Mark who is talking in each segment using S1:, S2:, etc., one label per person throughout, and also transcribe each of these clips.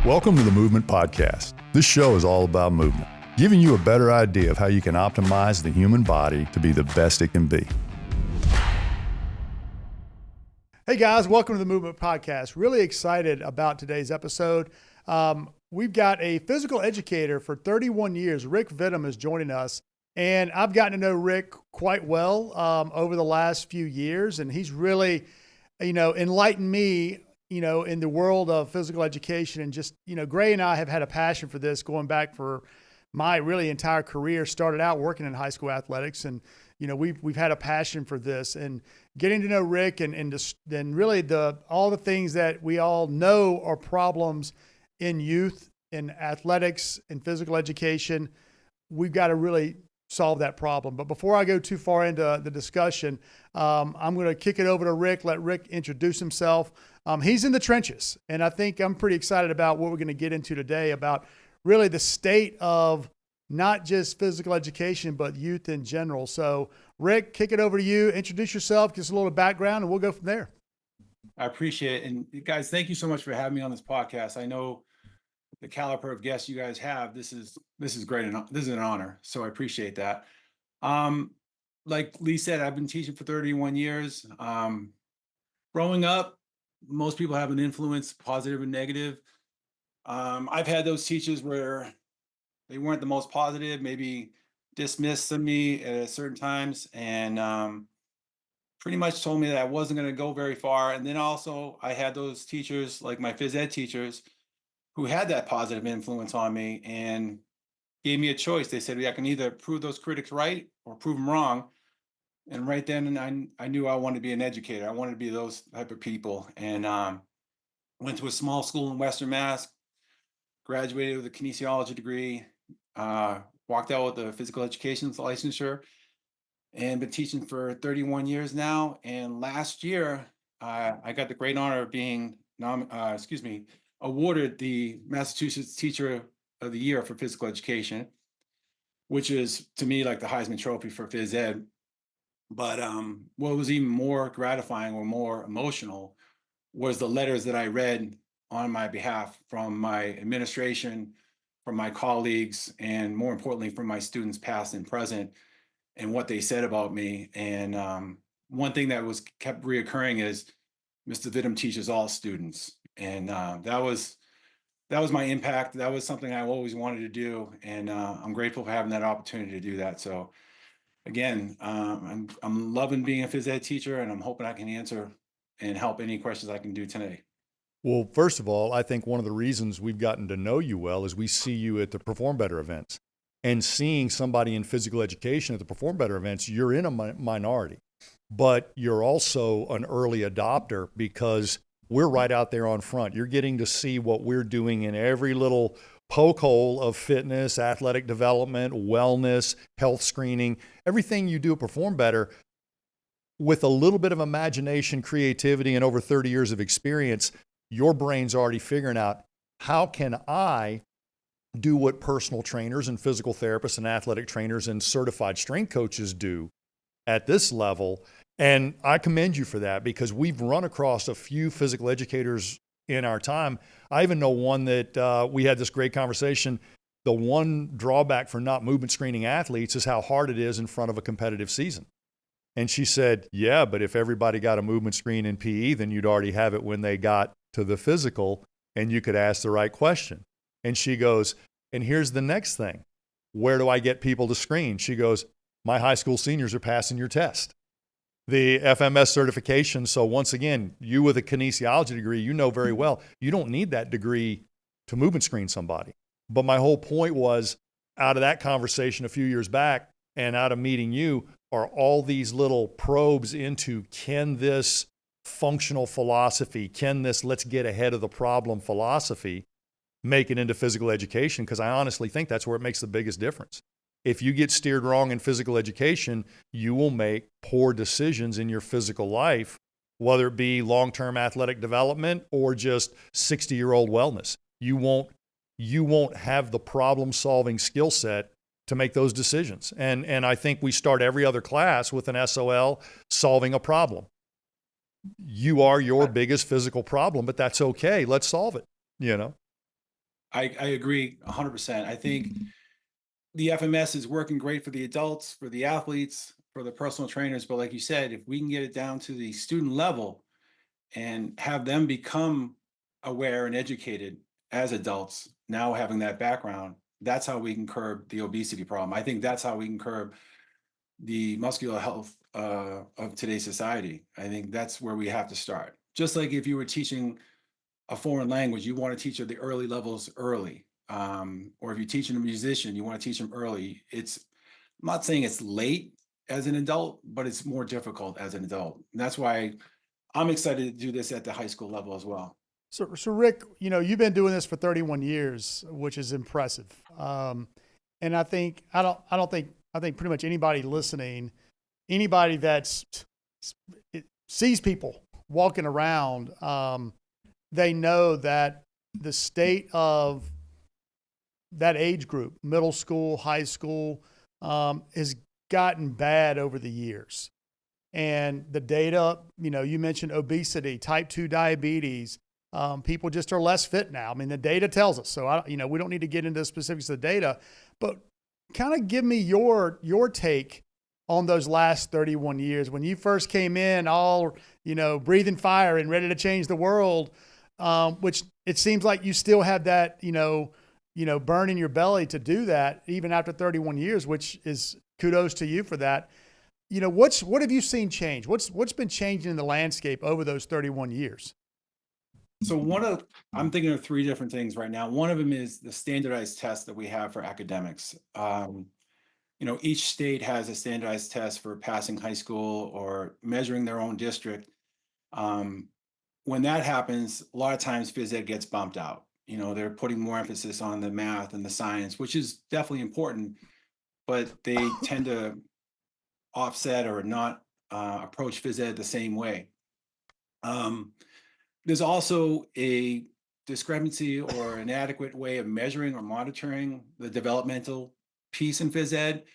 S1: Welcome to the Movement Podcast. This show is all about movement, giving you a better idea of how you can optimize the human body to be the best it can be.
S2: Hey guys, welcome to the Movement Podcast. Really excited about today's episode. We've got a physical educator for 31 years. Rick Vittum is joining us. And I've gotten to know Rick quite well over the last few years. And he's really, enlightened me, in the world of physical education. And just, Gray and I have had a passion for this going back for my really entire career. Started out working in high school athletics, and we've had a passion for this and getting to know Rick and really all the things that we all know are problems in youth, in athletics, in physical education. We've got to really solve that problem. But before I go too far into the discussion, I'm going to kick it over to Rick, let Rick introduce himself. He's in the trenches, and I think I'm pretty excited about what we're going to get into today about really the state of not just physical education, but youth in general. So Rick, kick it over to you. Introduce yourself, give us a little background, and we'll go from there.
S3: I appreciate it. And guys, thank you so much for having me on this podcast. I know the caliber of guests you guys have. This is great. And this is an honor. So I appreciate that. Like Lee said, I've been teaching for 31 years. Growing up, most people have an influence, positive and negative. I've had those teachers where they weren't the most positive, maybe dismissed me at certain times, and pretty much told me that I wasn't going to go very far. And then also I had those teachers, like my phys ed teachers, who had that positive influence on me and gave me a choice. They said, I can either prove those critics right or prove them wrong. And right then, I knew I wanted to be an educator. I wanted to be those type of people. And went to a small school in Western Mass, graduated with a kinesiology degree, walked out with a physical education licensure, and been teaching for 31 years now. And last year, I got the great honor of being awarded the Massachusetts Teacher of the Year for physical education, which is to me like the Heisman Trophy for phys ed. But what was even more gratifying or more emotional was the letters that I read on my behalf from my administration, from my colleagues, and more importantly, from my students past and present, and what they said about me. And one thing that was kept reoccurring is Mr. Vittum teaches all students. And that was my impact. That was something I always wanted to do. And I'm grateful for having that opportunity to do that. So again, I'm loving being a phys ed teacher, and I'm hoping I can answer and help any questions I can do today.
S1: Well, first of all, I think one of the reasons we've gotten to know you well is we see you at the Perform Better events. And seeing somebody in physical education at the Perform Better events, you're in a minority, but you're also an early adopter because we're right out there on front. You're getting to see what we're doing in every little poke hole of fitness, athletic development, wellness, health screening, everything you do at Perform Better. With a little bit of imagination, creativity, and over 30 years of experience, your brain's already figuring out, how can I do what personal trainers and physical therapists and athletic trainers and certified strength coaches do at this level? And I commend you for that, because we've run across a few physical educators in our time. I even know one that we had this great conversation. The one drawback for not movement screening athletes is how hard it is in front of a competitive season. And she said, yeah, but if everybody got a movement screen in PE, then you'd already have it when they got to the physical and you could ask the right question. And she goes, and here's the next thing. Where do I get people to screen? She goes, my high school seniors are passing your test, the FMS certification. So once again, you with a kinesiology degree, you know very well, you don't need that degree to movement screen somebody. But my whole point was, out of that conversation a few years back and out of meeting you, are all these little probes into, can this functional philosophy, can this let's get ahead of the problem philosophy make it into physical education? Because I honestly think that's where it makes the biggest difference. If you get steered wrong in physical education, you will make poor decisions in your physical life, whether it be long-term athletic development or just 60-year-old wellness. You won't have the problem-solving skill set to make those decisions. And I think we start every other class with an SOL, solving a problem. You are your biggest physical problem, but that's okay. Let's solve it,
S3: I agree 100%. I think the FMS is working great for the adults, for the athletes, for the personal trainers. But like you said, if we can get it down to the student level and have them become aware and educated as adults, now having that background, that's how we can curb the obesity problem. I think that's how we can curb the muscular health of today's society. I think that's where we have to start. Just like if you were teaching a foreign language, you want to teach at the early levels early. Or if you're teaching a musician, you want to teach them early. I'm not saying it's late as an adult, but it's more difficult as an adult. And that's why I'm excited to do this at the high school level as well.
S2: So Rick, you've been doing this for 31 years, which is impressive. And I think pretty much anybody listening, anybody that's sees people walking around, they know that the state of that age group, middle school, high school, has gotten bad over the years. And the data, you mentioned obesity, type 2 diabetes. People just are less fit now. I mean, the data tells us. So, we don't need to get into the specifics of the data, but kind of give me your take on those last 31 years. When you first came in, all, breathing fire and ready to change the world, which it seems like you still have that, burn in your belly to do that even after 31 years, which is kudos to you for that. What have you seen change? What's been changing in the landscape over those 31 years?
S3: So I'm thinking of three different things right now. One of them is the standardized test that we have for academics. Each state has a standardized test for passing high school or measuring their own district. When that happens, a lot of times phys ed gets bumped out. They're putting more emphasis on the math and the science, which is definitely important, but they tend to offset or not approach phys ed the same way. There's also a discrepancy or inadequate way of measuring or monitoring the developmental piece in phys ed.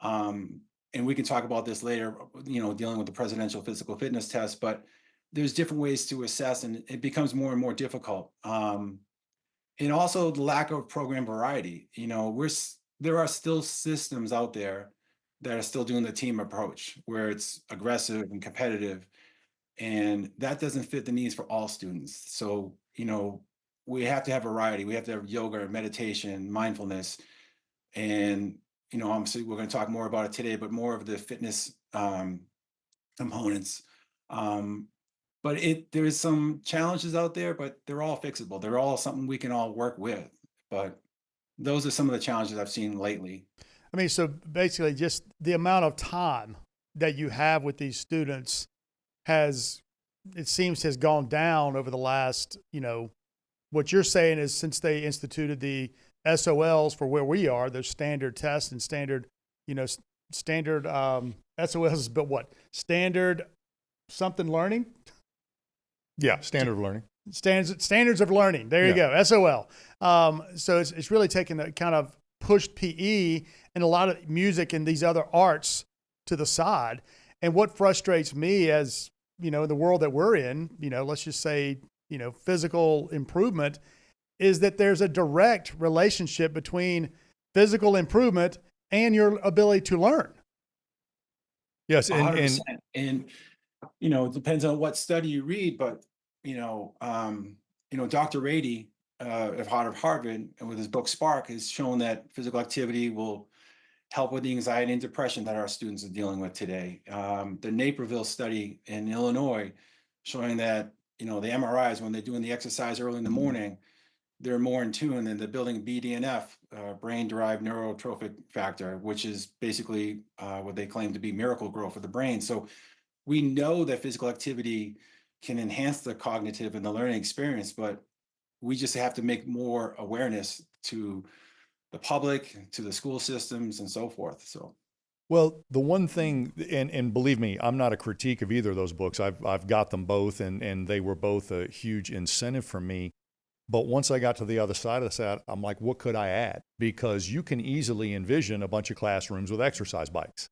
S3: And we can talk about this later, dealing with the presidential physical fitness test, but there's different ways to assess and it becomes more and more difficult. And also the lack of program variety. There are still systems out there that are still doing the team approach where it's aggressive and competitive. And that doesn't fit the needs for all students. So, we have to have variety. We have to have yoga, meditation, mindfulness. And, obviously we're going to talk more about it today, but more of the fitness components. But there is some challenges out there, but they're all fixable. They're all something we can all work with. But those are some of the challenges I've seen lately.
S2: I mean, so basically just the amount of time that you have with these students has gone down over the last, what you're saying is since they instituted the SOLs for where we are, those standard tests and standard SOLs, but what? Standard something learning?
S1: Yeah, standard of learning.
S2: Standards of learning. There you go, SOL. So it's really taken the kind of pushed PE and a lot of music and these other arts to the side. And what frustrates me as, in the world that we're in, let's just say, physical improvement, is that there's a direct relationship between physical improvement and your ability to learn.
S1: Yes.
S3: And it depends on what study you read, but, Dr. Rady of Harvard and with his book Spark has shown that physical activity will help with the anxiety and depression that our students are dealing with today. The Naperville study in Illinois showing that, the MRIs, when they're doing the exercise early in the morning, they're more in tune and they're building BDNF, brain-derived neurotrophic factor, which is basically what they claim to be miracle growth for the brain. So we know that physical activity can enhance the cognitive and the learning experience, but we just have to make more awareness to the public, to the school systems and so forth. So,
S1: well, the one thing, and believe me, I'm not a critique of either of those books. I've got them both, and they were both a huge incentive for me. But once I got to the other side of that, I'm like, what could I add? Because you can easily envision a bunch of classrooms with exercise bikes,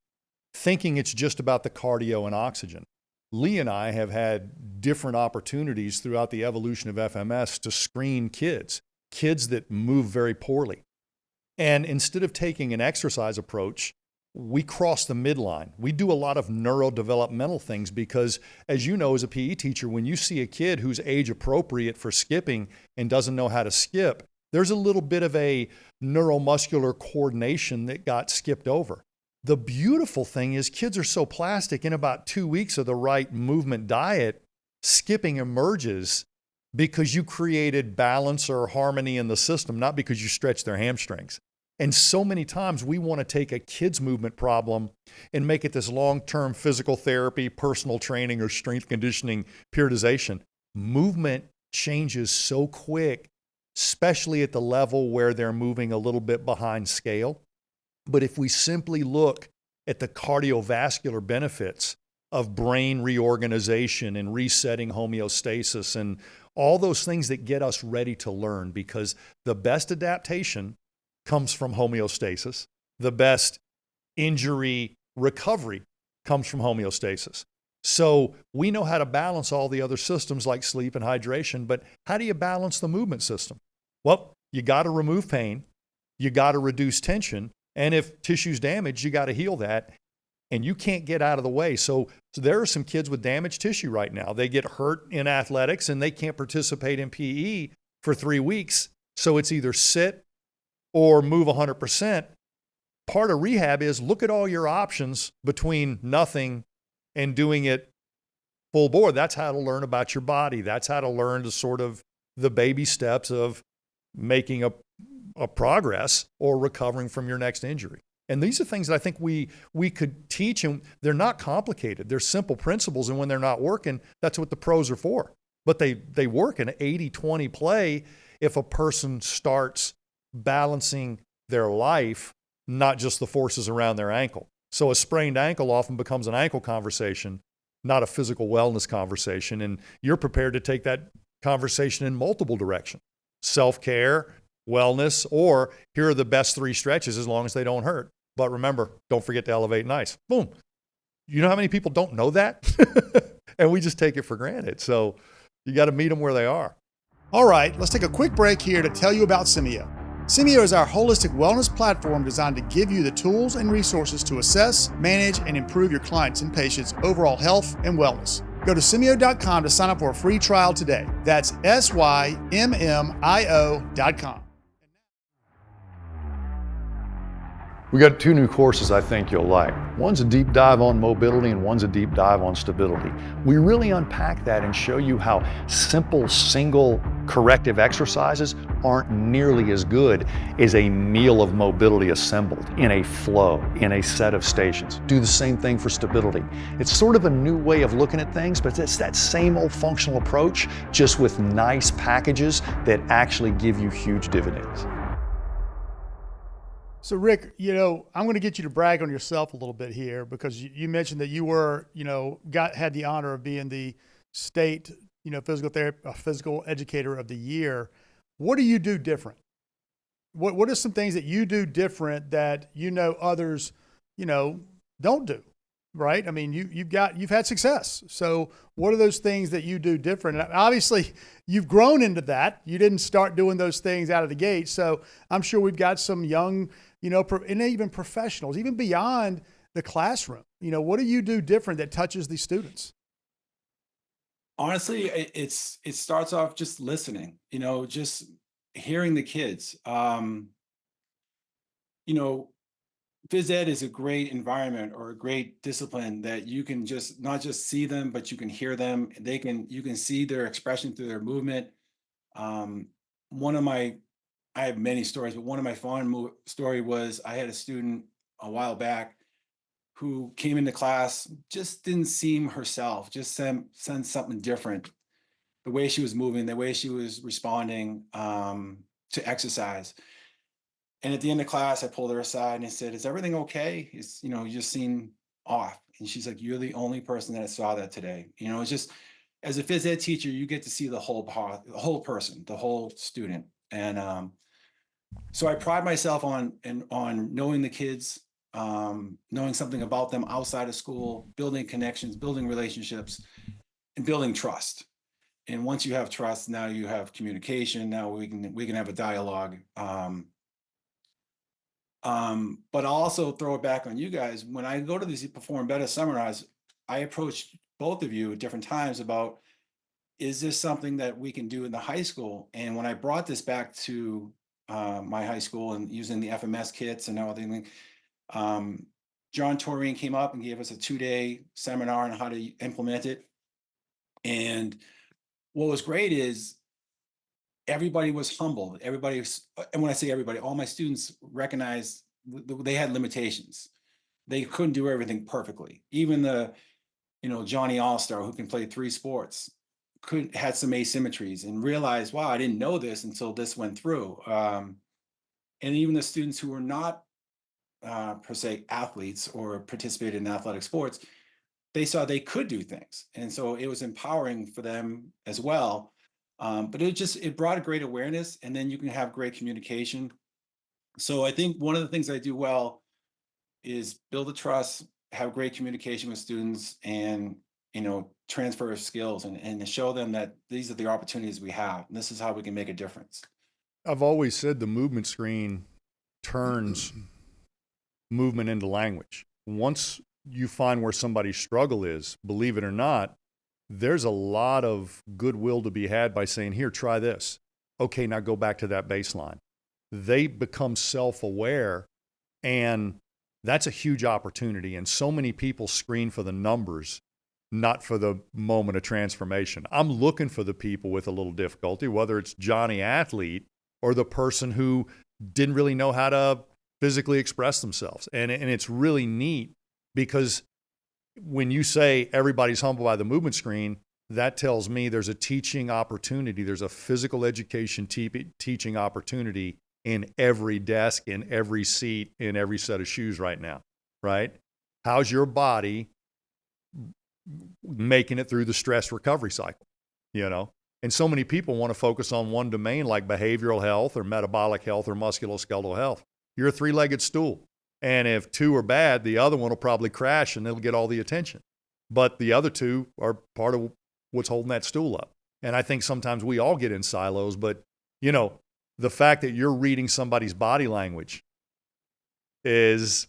S1: thinking it's just about the cardio and oxygen. Lee and I have had different opportunities throughout the evolution of FMS to screen kids. kids that move very poorly. And instead of taking an exercise approach, we cross the midline. We do a lot of neurodevelopmental things because, as you know, as a PE teacher, when you see a kid who's age appropriate for skipping and doesn't know how to skip, there's a little bit of a neuromuscular coordination that got skipped over. The beautiful thing is kids are so plastic. In about 2 weeks of the right movement diet, skipping emerges because you created balance or harmony in the system, not because you stretched their hamstrings. And so many times we want to take a kid's movement problem and make it this long-term physical therapy, personal training, or strength conditioning periodization. Movement changes so quick, especially at the level where they're moving a little bit behind scale. But if we simply look at the cardiovascular benefits of brain reorganization and resetting homeostasis and all those things that get us ready to learn, because the best adaptation comes from homeostasis. The best injury recovery comes from homeostasis. So we know how to balance all the other systems like sleep and hydration, but how do you balance the movement system? Well, you got to remove pain, you got to reduce tension, and if tissue's damaged, you got to heal that, and you can't get out of the way. So there are some kids with damaged tissue right now. They get hurt in athletics and they can't participate in PE for 3 weeks. So it's either sit or move 100%. Part of rehab is look at all your options between nothing and doing it full bore. That's how to learn about your body. That's how to learn to sort of the baby steps of making a progress or recovering from your next injury. And these are things that I think we could teach, and they're not complicated. They're simple principles, and when they're not working, that's what the pros are for. But they work in an 80-20 play if a person starts balancing their life, not just the forces around their ankle. So a sprained ankle often becomes an ankle conversation, not a physical wellness conversation. And you're prepared to take that conversation in multiple directions: self-care, wellness, or here are the best 3 stretches as long as they don't hurt. But remember, don't forget to elevate and ice. Boom. You know how many people don't know that? And we just take it for granted. So you got to meet them where they are.
S2: All right, let's take a quick break here to tell you about Simeo. Simeo is our holistic wellness platform designed to give you the tools and resources to assess, manage, and improve your clients' and patients' overall health and wellness. Go to Simeo.com to sign up for a free trial today. That's SYMMIO.com.
S1: We got 2 new courses I think you'll like. One's a deep dive on mobility and one's a deep dive on stability. We really unpack that and show you how simple single corrective exercises aren't nearly as good as a meal of mobility assembled in a flow, in a set of stations. Do the same thing for stability. It's sort of a new way of looking at things, but it's that same old functional approach, just with nice packages that actually give you huge dividends.
S2: So Rick, I'm going to get you to brag on yourself a little bit here, because you mentioned that you were, had the honor of being the state, physical educator of the year. What do you do different? What are some things that you do different that others, don't do? Right? I mean, you've had success. So what are those things that you do different? And obviously you've grown into that. You didn't start doing those things out of the gate. So I'm sure we've got some young, and even professionals, even beyond the classroom. What do you do different that touches these students?
S3: Honestly, it starts off just listening, just hearing the kids. Phys ed is a great environment or a great discipline that you can just not just see them, but you can hear them. You can see their expression through their movement. I have many stories, but one of my fond story was I had a student a while back who came into class, just didn't seem herself, just sensed something different. The way she was moving, the way she was responding to exercise. And at the end of class, I pulled her aside and I said, "Is everything okay? You just seem off." And she's like, "You're the only person that saw that today." It's just, as a phys ed teacher, you get to see the whole person, the whole student. And so I pride myself on knowing the kids, knowing something about them outside of school, building connections, building relationships, and building trust. And once you have trust, now you have communication. Now we can have a dialogue. But I'll also throw it back on you guys. When I go to these Perform Better seminars, I approach both of you at different times about, is this something that we can do in the high school? And when I brought this back to my high school and using the FMS kits and everything, John Toreen came up and gave us a 2-day seminar on how to implement it. And what was great is everybody was humbled. Everybody was, and when I say everybody, all my students recognized they had limitations. They couldn't do everything perfectly. Even the, Johnny All-Star, who can play 3 sports, had some asymmetries, and realized, wow, I didn't know this until this went through. And even the students who were not per se athletes or participated in athletic sports, they saw they could do things. And so it was empowering for them as well. But it brought a great awareness, and then you can have great communication. So I think one of the things I do well is build a trust, have great communication with students, and transfer of skills, and show them that these are the opportunities we have, and this is how we can make a difference.
S1: I've always said the movement screen turns movement into language. Once you find where somebody's struggle is, believe it or not, there's a lot of goodwill to be had by saying, here, try this. Okay, now go back to that baseline. They become self-aware, and that's a huge opportunity. And so many people screen for the numbers, not for the moment of transformation. I'm looking for the people with a little difficulty, whether it's Johnny Athlete or the person who didn't really know how to physically express themselves. And it's really neat, because when you say everybody's humbled by the movement screen, that tells me there's a teaching opportunity. There's a physical education teaching opportunity in every desk, in every seat, in every set of shoes right now, right? How's your body making it through the stress recovery cycle, And so many people want to focus on one domain, like behavioral health or metabolic health or musculoskeletal health. You're a 3-legged stool. And if 2 are bad, the other one will probably crash and it'll get all the attention. But the other 2 are part of what's holding that stool up. And I think sometimes we all get in silos, but the fact that you're reading somebody's body language is,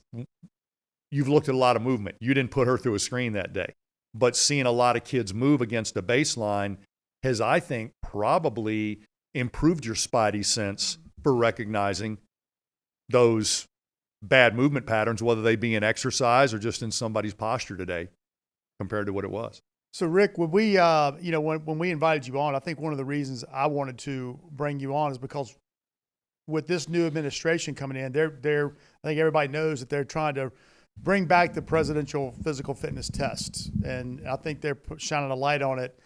S1: you've looked at a lot of movement. You didn't put her through a screen that day, but seeing a lot of kids move against a baseline has, I think, probably improved your spidey sense for recognizing those bad movement patterns, whether they be in exercise or just in somebody's posture today compared to what it was.
S2: So Rick, when we, when we invited you on, I think one of the reasons I wanted to bring you on is because with this new administration coming in, I think everybody knows that they're trying to bring back the presidential physical fitness tests. And I think they're shining a light on it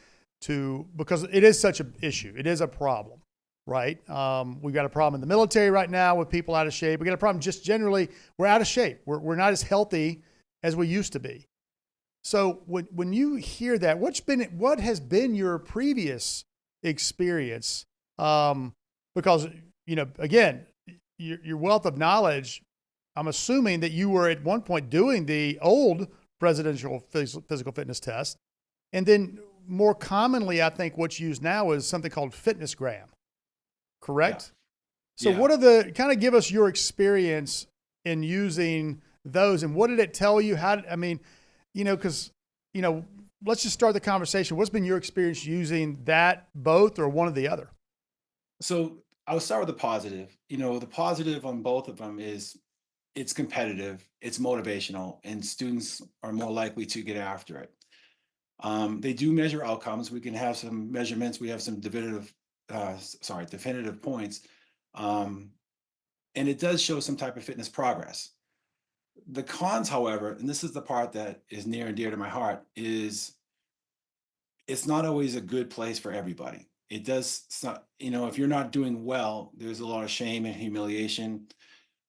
S2: because it is such an issue. It is a problem, right? We've got a problem in the military right now with people out of shape. We got a problem just generally, we're out of shape. We're not as healthy as we used to be. So when you hear that, what has been your previous experience? Because, again, your wealth of knowledge, I'm assuming that you were at one point doing the old presidential physical fitness test. And then more commonly, I think what's used now is something called FitnessGram, correct? Yeah. So kind of give us your experience in using those, and what did it tell you? Because, let's just start the conversation. What's been your experience using that, both, or one or the other?
S3: So I'll start with the positive. The positive on both of them is it's competitive, it's motivational, and students are more likely to get after it. They do measure outcomes. We can have some measurements. We have some definitive points. And it does show some type of fitness progress. The cons, however, and this is the part that is near and dear to my heart, is it's not always a good place for everybody. It does, if you're not doing well, there's a lot of shame and humiliation,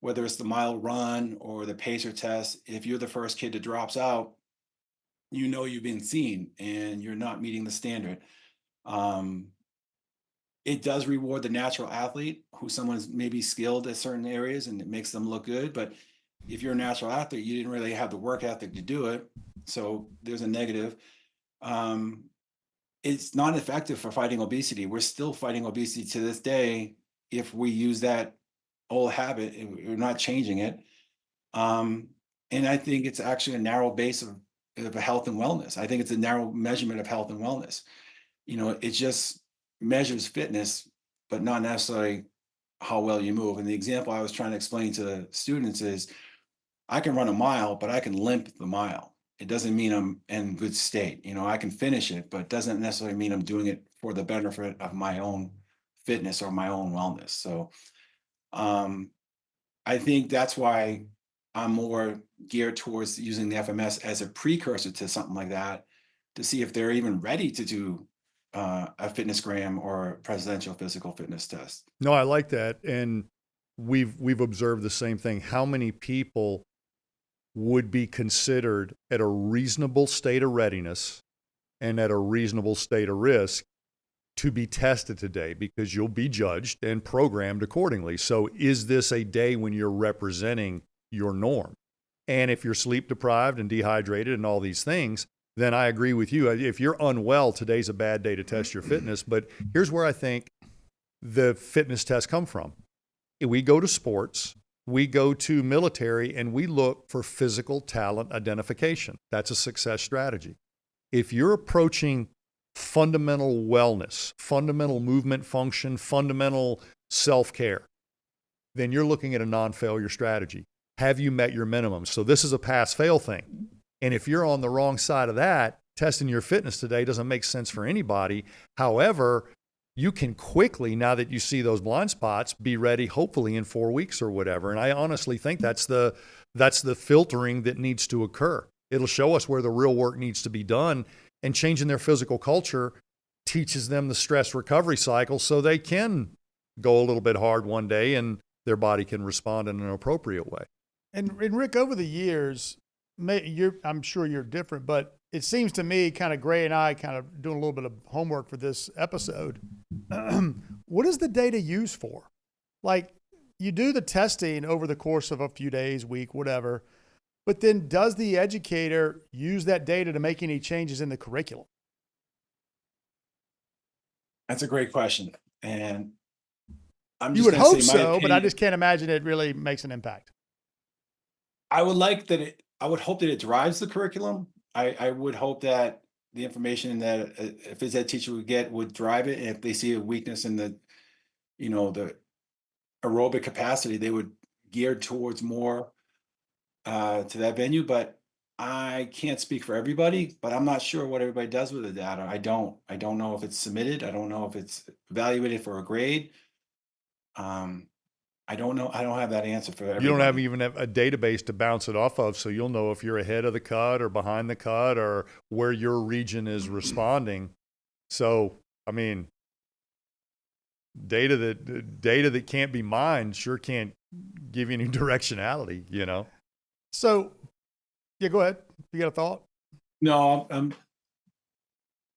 S3: whether it's the mile run or the pacer test. If you're the first kid that drops out, you've been seen and you're not meeting the standard. It does reward the natural athlete, who someone's maybe skilled at certain areas, and it makes them look good. But if you're a natural athlete, you didn't really have the work ethic to do it. So there's a negative. it's not effective for fighting obesity. We're still fighting obesity to this day if we use that old habit and we're not changing it. Um, and I think it's actually a narrow base of health and wellness. I think it's a narrow measurement of health and wellness. It just measures fitness, but not necessarily how well you move. And the example I was trying to explain to the students is I can run a mile, but I can limp the mile. It doesn't mean I'm in good state. I can finish it, but it doesn't necessarily mean I'm doing it for the benefit of my own fitness or my own wellness. So um, I think that's why I'm more geared towards using the FMS as a precursor to something like that to see if they're even ready to do a fitness gram or a presidential physical fitness test.
S1: No, I like that. And we've observed the same thing. How many people would be considered at a reasonable state of readiness and at a reasonable state of risk to be tested today, because you'll be judged and programmed accordingly. So is this a day when you're representing your norm? And if you're sleep deprived and dehydrated and all these things, then I agree with you. If you're unwell, today's a bad day to test your fitness. But here's where I think the fitness tests come from. We go to sports, we go to military, and we look for physical talent identification. That's a success strategy. If you're approaching fundamental wellness, fundamental movement function, fundamental self-care, then you're looking at a non-failure strategy. Have you met your minimums? So this is a pass-fail thing. And if you're on the wrong side of that, testing your fitness today doesn't make sense for anybody. However, you can quickly, now that you see those blind spots, be ready hopefully in 4 weeks or whatever. And I honestly think that's the filtering that needs to occur. It'll show us where the real work needs to be done, and changing their physical culture teaches them the stress recovery cycle so they can go a little bit hard one day and their body can respond in an appropriate way.
S2: And Rick, over the years, I'm sure you're different, but it seems to me, kind of Gray and I kind of doing a little bit of homework for this episode. What is the data used for? Like, you do the testing over the course of a few days, week, whatever, but then does the educator use that data to make any changes in the curriculum?
S3: That's a great question. And
S2: You would hope so, but I just can't imagine it really makes an impact.
S3: I would hope that it drives the curriculum. I would hope that the information that a phys ed teacher would get would drive it. And if they see a weakness in the aerobic capacity, they would gear towards more to that venue. But I can't speak for everybody, but I'm not sure what everybody does with the data. I don't know if it's submitted. I don't know if it's evaluated for a grade. I don't know. I don't have that answer for everybody.
S1: You don't have even a database to bounce it off of, so you'll know if you're ahead of the cut or behind the cut or where your region is responding. So, I mean, data that can't be mined sure can't give you any directionality,
S2: So, yeah, go ahead. You got a thought?
S3: No,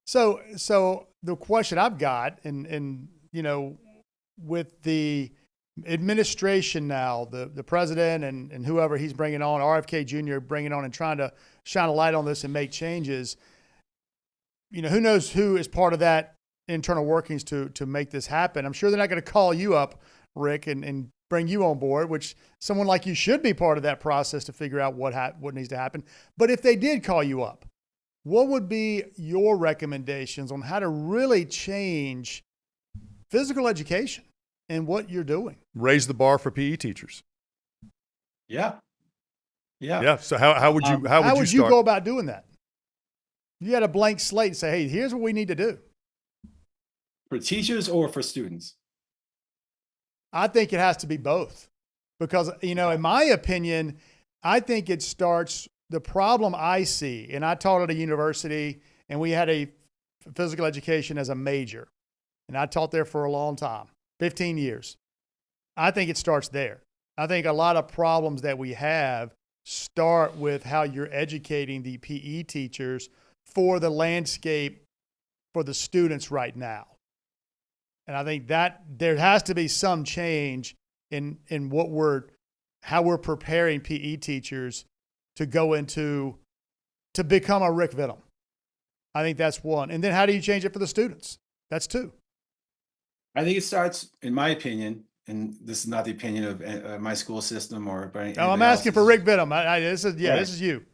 S2: So the question I've got, and with the administration now, the president and whoever he's bringing on, RFK Jr. bringing on and trying to shine a light on this and make changes, who knows who is part of that internal workings to make this happen. I'm sure they're not going to call you up, Rick, and bring you on board, which someone like you should be part of that process to figure out what needs to happen. But if they did call you up, what would be your recommendations on how to really change physical education and what you're doing?
S1: Raise the bar for PE teachers.
S3: Yeah.
S1: So how would you
S2: go about doing that? You had a blank slate and say, hey, here's what we need to do.
S3: For teachers or for students?
S2: I think it has to be both, because, in my opinion, I think it starts, the problem I see, and I taught at a university and we had a physical education as a major, and I taught there for a long time, 15 years. I think it starts there. I think a lot of problems that we have start with how you're educating the PE teachers for the landscape for the students right now. And I think that there has to be some change in how we're preparing PE teachers to go to become a Rick Vittum. I think that's one. And then how do you change it for the students? That's two.
S3: I think it starts, in my opinion, and this is not the opinion of my school system or by
S2: No, I'm
S3: anybody
S2: asking for
S3: else's.
S2: Rick Vittum. This is
S3: Right.
S2: this is you.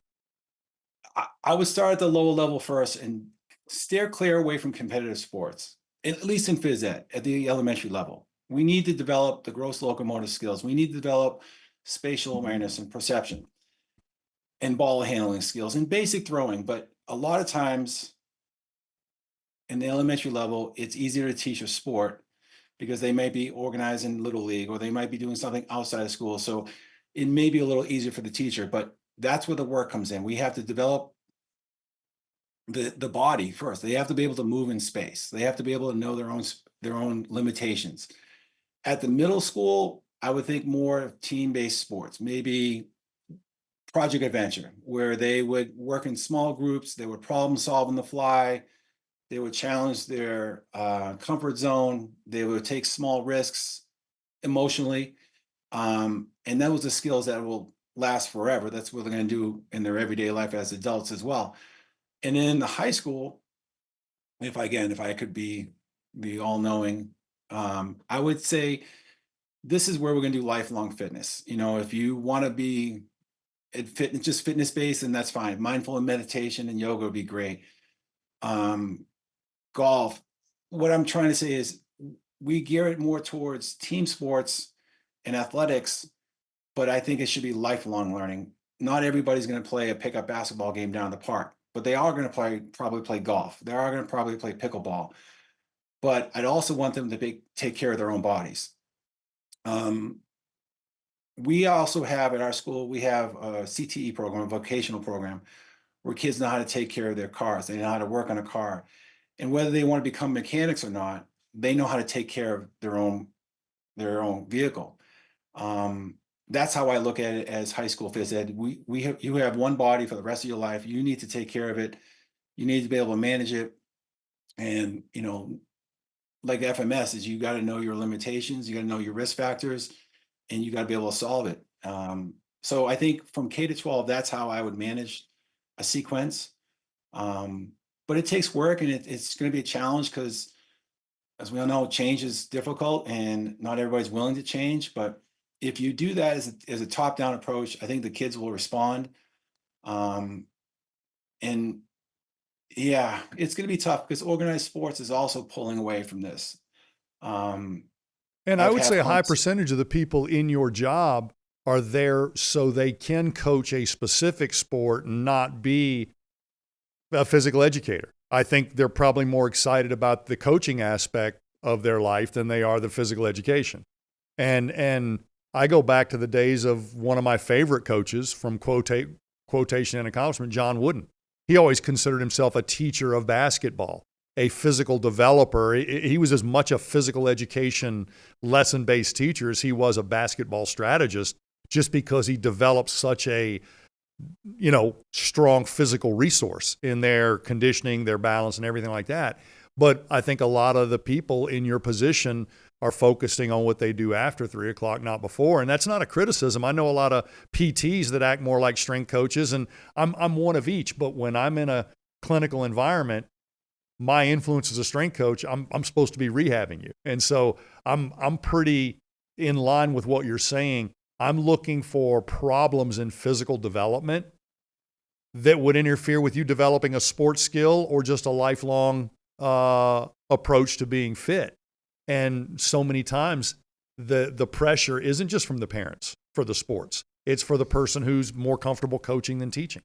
S3: I would start at the lower level first and steer clear away from competitive sports, at least in phys ed at the elementary level. We need to develop the gross locomotor skills. We need to develop spatial awareness and perception and ball handling skills and basic throwing. But a lot of times in the elementary level, it's easier to teach a sport because they might be organized in little league or they might be doing something outside of school. So it may be a little easier for the teacher, but that's where the work comes in. We have to develop the body first. They have to be able to move in space. They have to be able to know their own limitations. At the middle school, I would think more of team-based sports, maybe project adventure, where they would work in small groups, they would problem solve on the fly, they would challenge their comfort zone, they would take small risks emotionally. And those are skills that will last forever. That's what they're going to do in their everyday life as adults as well. And in the high school, if I could be the all-knowing, I would say this is where we're going to do lifelong fitness. You know, if you want to be at fitness, just fitness based, and that's fine. Mindful and meditation and yoga would be great. Golf. What I'm trying to say is we gear it more towards team sports and athletics, but I think it should be lifelong learning. Not everybody's going to play a pickup basketball game down the park, but they are going to probably play golf. They are going to probably play pickleball. But I'd also want them to take care of their own bodies. We also have at our school, we have a CTE program, a vocational program, where kids know how to take care of their cars. They know how to work on a car. And whether they want to become mechanics or not, they know how to take care of their own vehicle. That's how I look at it as high school phys ed. You have one body for the rest of your life. You need to take care of it. You need to be able to manage it. And, you know, like FMS is you got to know your limitations, you got to know your risk factors, and you got to be able to solve it. So I think from K to 12, that's how I would manage a sequence. But it takes work and it's going to be a challenge because, as we all know, change is difficult and not everybody's willing to change. But if you do that as a top-down approach, I think the kids will respond. And yeah, it's going to be tough because organized sports is also pulling away from this.
S2: And I
S3: I've
S2: would
S3: had
S2: say a high
S3: hunts.
S2: percentage of the people in your job are there so they can coach a specific sport and not be a physical educator. I think they're probably more excited about the coaching aspect of their life than they are the physical education. And I go back to the days of one of my favorite coaches from quotation and accomplishment, John Wooden. He always considered himself a teacher of basketball, a physical developer. He was as much a physical education lesson-based teacher as he was a basketball strategist, just because he developed such a strong physical resource in their conditioning, their balance, and everything like that. But I think a lot of the people in your position are focusing on what they do after 3 o'clock, not before. And that's not a criticism. I know a lot of PTs that act more like strength coaches, and I'm one of each. But when I'm in a clinical environment, my influence as a strength coach, I'm supposed to be rehabbing you. And so I'm pretty in line with what you're saying. I'm looking for problems in physical development that would interfere with you developing a sports skill or just a lifelong approach to being fit. And so many times the pressure isn't just from the parents for the sports. It's for the person who's more comfortable coaching than teaching.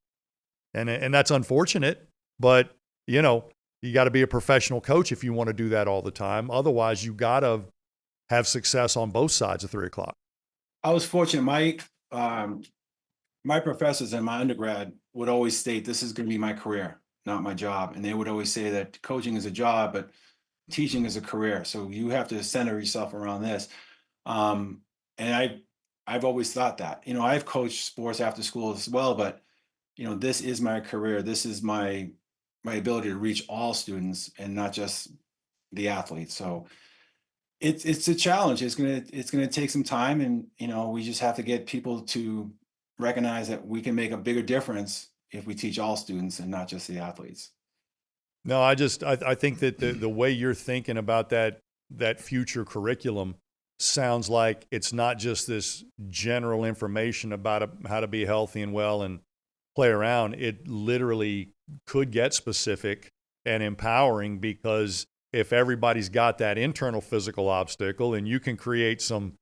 S2: And that's unfortunate, but you got to be a professional coach if you want to do that all the time. Otherwise, you got to have success on both sides of 3 o'clock.
S3: I was fortunate. My professors in my undergrad would always state, this is going to be my career, not my job. And they would always say that coaching is a job, but teaching is a career. So you have to center yourself around this. And I've always thought that, I've coached sports after school as well, but this is my career. This is my ability to reach all students and not just the athletes. So it's a challenge. It's gonna take some time, and we just have to get people to recognize that we can make a bigger difference if we teach all students and not just the athletes.
S1: No, I think that the way you're thinking about that future curriculum sounds like it's not just this general information about how to be healthy and well and play around. It literally could get specific and empowering, because if everybody's got that internal physical obstacle and you can create some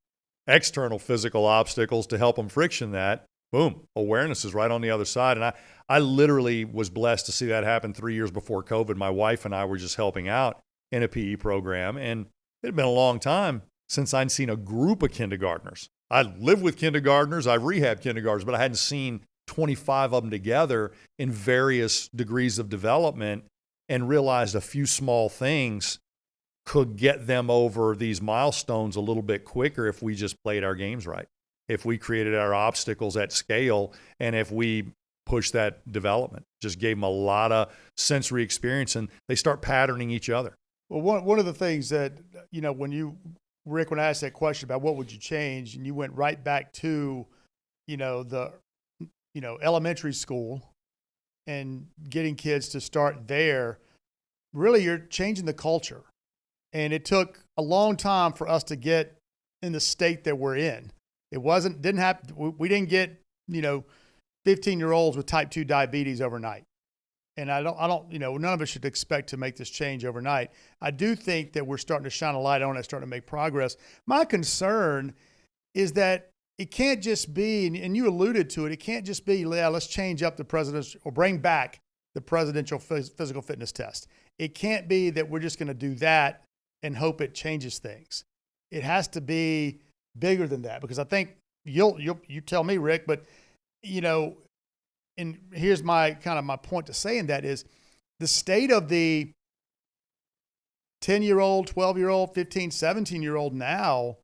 S1: external physical obstacles to help them friction that, boom, awareness is right on the other side. And I literally was blessed to see that happen 3 years before COVID. My wife and I were just helping out in a PE program, and it had been a long time since I'd seen a group of kindergartners. I lived with kindergartners, I rehabbed kindergartners, but I hadn't seen 25 of them together in various degrees of development, and realized a few small things could get them over these milestones a little bit quicker if we just played our games right, if we created our obstacles at scale, and if we pushed that development. Just gave them a lot of sensory experience, and they start patterning each other.
S2: Well, one of the things that, Rick, when I asked that question about what would you change, and you went right back to, the elementary school and getting kids to start there, really you're changing the culture. And it took a long time for us to get in the state that we're in. We didn't get, 15-year-olds with type 2 diabetes overnight. And I don't, none of us should expect to make this change overnight. I do think that we're starting to shine a light on it, starting to make progress. My concern is that it can't just be, and you alluded to it, it can't just be, let's change up the presidential, or bring back the presidential physical fitness test. It can't be that we're just going to do that and hope it changes things. It has to be bigger than that, because I think you tell me, Rick, but and here's my point to saying that is the state of the 10-year-old, 12-year-old, 15, 17-year-old now,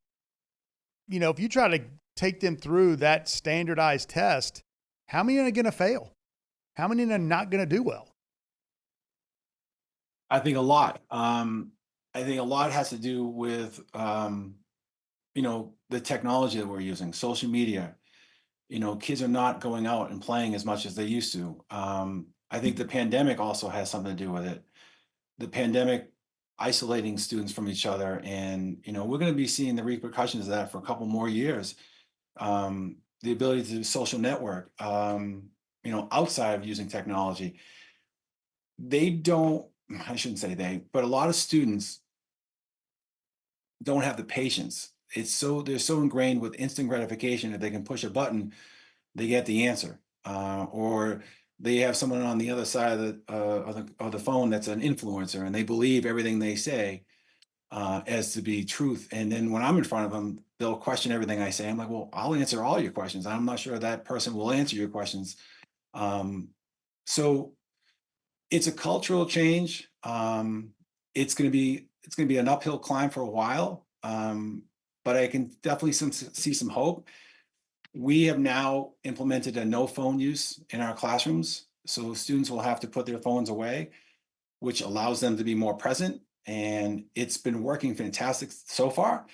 S2: if you try to take them through that standardized test, how many are going to fail? How many are not going to do well?
S3: I think a lot. I think a lot has to do with, the technology that we're using, social media. Kids are not going out and playing as much as they used to. I think the pandemic also has something to do with it. The pandemic isolating students from each other, and we're going to be seeing the repercussions of that for a couple more years. The ability to social network, outside of using technology. I shouldn't say they, but a lot of students don't have the patience. They're so ingrained with instant gratification that they can push a button, they get the answer, or they have someone on the other side of the phone that's an influencer, and they believe everything they say as to be truth. And then when I'm in front of them, they'll question everything I say. I'm like, well, I'll answer all your questions. I'm not sure that person will answer your questions. So it's a cultural change. It's going to be an uphill climb for a while. But I can definitely see some hope. We have now implemented a no phone use in our classrooms. So students will have to put their phones away, which allows them to be more present. And it's been working fantastic so far.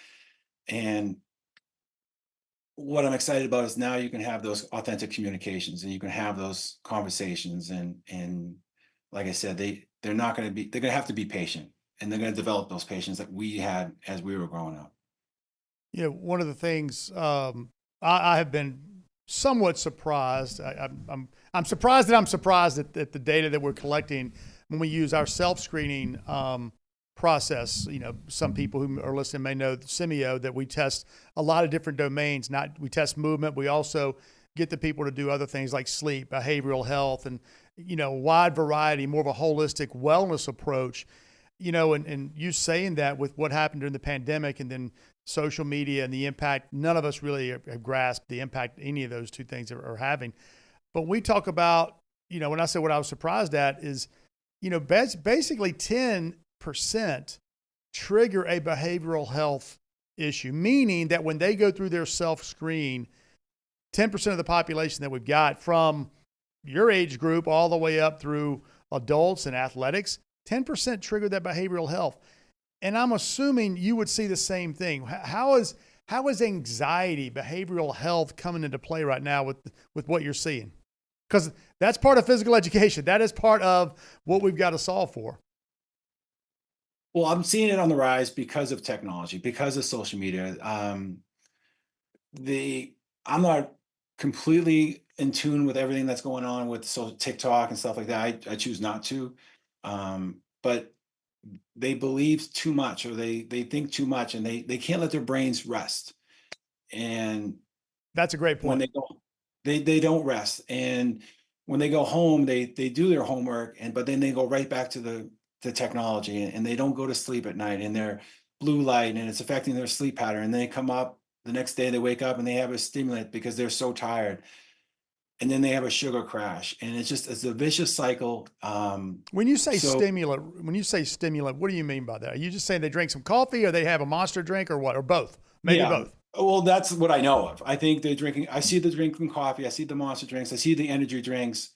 S3: And what I'm excited about is now you can have those authentic communications, and you can have those conversations. And like I said, they're going to have to be patient, and they're going to develop those patience that we had as we were growing up.
S2: One of the things I have been somewhat surprised. I'm surprised that I'm surprised at the data that we're collecting when we use our self-screening process. Some people who are listening may know Semio, that we test a lot of different domains. We test movement. We also get the people to do other things like sleep, behavioral health, and a wide variety, more of a holistic wellness approach. And you saying that with what happened during the pandemic, and then social media and the impact, none of us really have grasped the impact any of those two things are having. But when we talk about, when I say what I was surprised at is, basically 10% trigger a behavioral health issue, meaning that when they go through their self-screen, 10% of the population that we've got, from your age group all the way up through adults and athletics, 10% trigger that behavioral health. And I'm assuming you would see the same thing. How is anxiety, behavioral health coming into play right now with what you're seeing? Because that's part of physical education. That is part of what we've got to solve for.
S3: Well, I'm seeing it on the rise because of technology, because of social media. I'm not completely in tune with everything that's going on with TikTok and stuff like that. I choose not to. But they believe too much, or they think too much, and they can't let their brains rest. And
S2: That's a great
S3: when
S2: point.
S3: they go, they don't rest. And when they go home, they do their homework, but then they go right back to the technology, and they don't go to sleep at night, and they're blue light, and it's affecting their sleep pattern. And they come up the next day, they wake up and they have a stimulant because they're so tired, and then they have a sugar crash, and it's a vicious cycle.
S2: When you say
S3: So
S2: stimulant, what do you mean by that? Are you just saying they drink some coffee, or they have a Monster drink, or what, or both? Maybe
S3: yeah,
S2: both.
S3: well, that's what I know of. I think they're drinking. I see the drinking coffee. I see the Monster drinks. I see the energy drinks,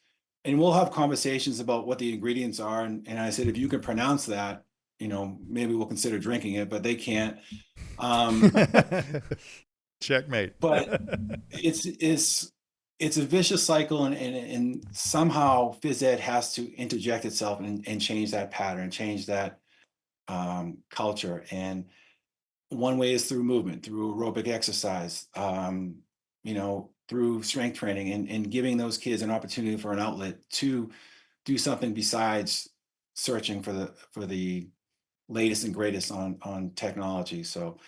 S3: and we'll have conversations about what the ingredients are. And I said, if you can pronounce that, maybe we'll consider drinking it. But they can't. Um,
S1: Checkmate.
S3: but it's a vicious cycle, and somehow phys ed has to interject itself and change that pattern, change that culture. And one way is through movement, through aerobic exercise, through strength training, and giving those kids an opportunity for an outlet to do something besides searching for the latest and greatest on technology. So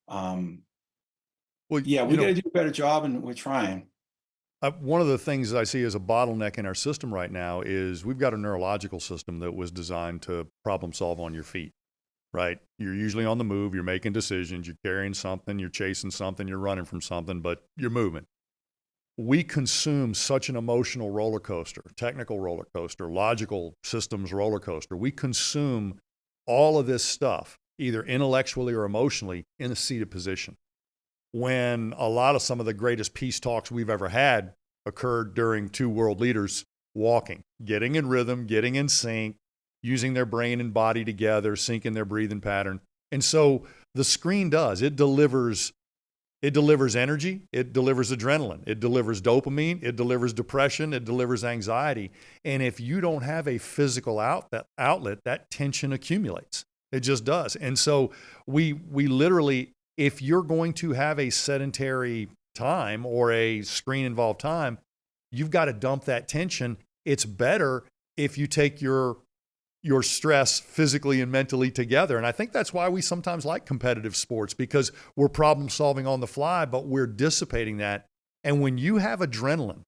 S1: Well,
S3: yeah, we got to do a better job, and we're trying.
S1: one of the things that I see as a bottleneck in our system right now is we've got a neurological system that was designed to problem solve on your feet, right? You're usually on the move, you're making decisions, you're carrying something, you're chasing something, you're running from something, but you're moving. We consume such an emotional roller coaster, technical roller coaster, logical systems roller coaster. We consume all of this stuff, either intellectually or emotionally, in a seated position. When a lot of some of the greatest peace talks we've ever had occurred during two world leaders walking, getting in rhythm, getting in sync, using their brain and body together, syncing their breathing pattern. And so the screen it delivers energy, it delivers adrenaline, it delivers dopamine, it delivers depression, it delivers anxiety. And if you don't have a physical outlet, that tension accumulates. It just does. And so we literally, if you're going to have a sedentary time or a screen involved time, you've got to dump that tension. It's better if you take your stress physically and mentally together. And I think that's why we sometimes like competitive sports, because we're problem solving on the fly, but we're dissipating that. And when you have adrenaline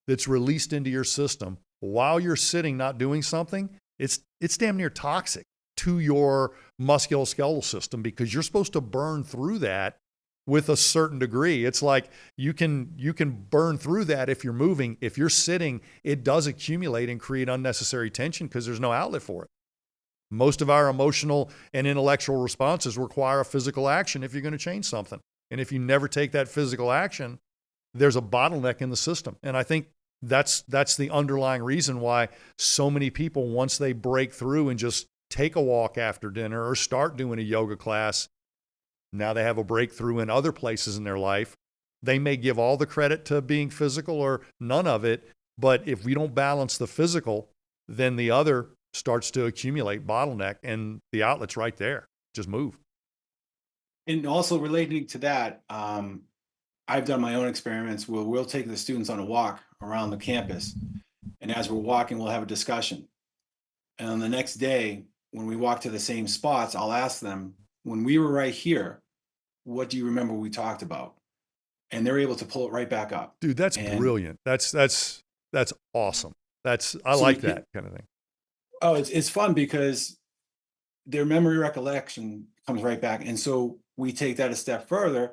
S1: that's released into your system while you're sitting not doing something, it's damn near toxic to your musculoskeletal system, because you're supposed to burn through that with a certain degree. It's like you can burn through that if you're moving. If you're sitting, it does accumulate and create unnecessary tension because there's no outlet for it. Most of our emotional and intellectual responses require a physical action if you're going to change something. And if you never take that physical action, there's a bottleneck in the system. And I think that's the underlying reason why so many people, once they break through and just take a walk after dinner or start doing a yoga class, now they have a breakthrough in other places in their life. They may give all the credit to being physical or none of it, but if we don't balance the physical, then the other starts to accumulate, bottleneck, and the outlet's right there. Just move.
S3: And also relating to that, I've done my own experiments where we'll take the students on a walk around the campus, and as we're walking, we'll have a discussion. And on the next day, when we walk to the same spots, I'll ask them, when we were right here, what do you remember we talked about? And they're able to pull it right back up.
S1: Dude, that's brilliant. That's awesome. I like that kind of thing.
S3: Oh, it's fun because their memory recollection comes right back. And so we take that a step further.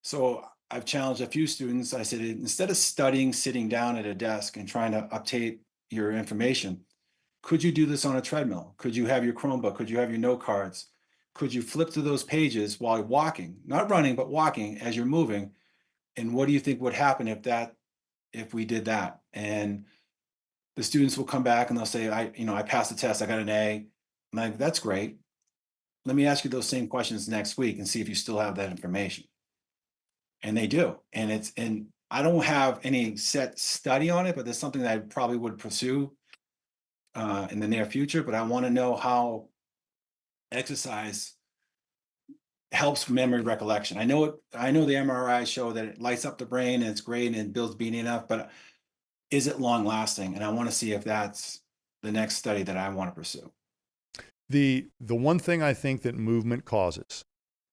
S3: So I've challenged a few students. I said, instead of studying, sitting down at a desk and trying to update your information, could you do this on a treadmill? Could you have your Chromebook? Could you have your note cards? Could you flip through those pages while walking, not running, but walking as you're moving? And what do you think would happen if we did that? And the students will come back and they'll say, I passed the test, I got an A. I'm like, that's great. Let me ask you those same questions next week and see if you still have that information. And they do. And I don't have any set study on it, but there's something that I probably would pursue in the near future. But I want to know how exercise helps memory recollection. I know it. I know the MRI show that it lights up the brain and it's great and it builds BDNF, but is it long lasting? And I want to see if that's the next study that I want to pursue.
S1: The one thing I think that movement causes,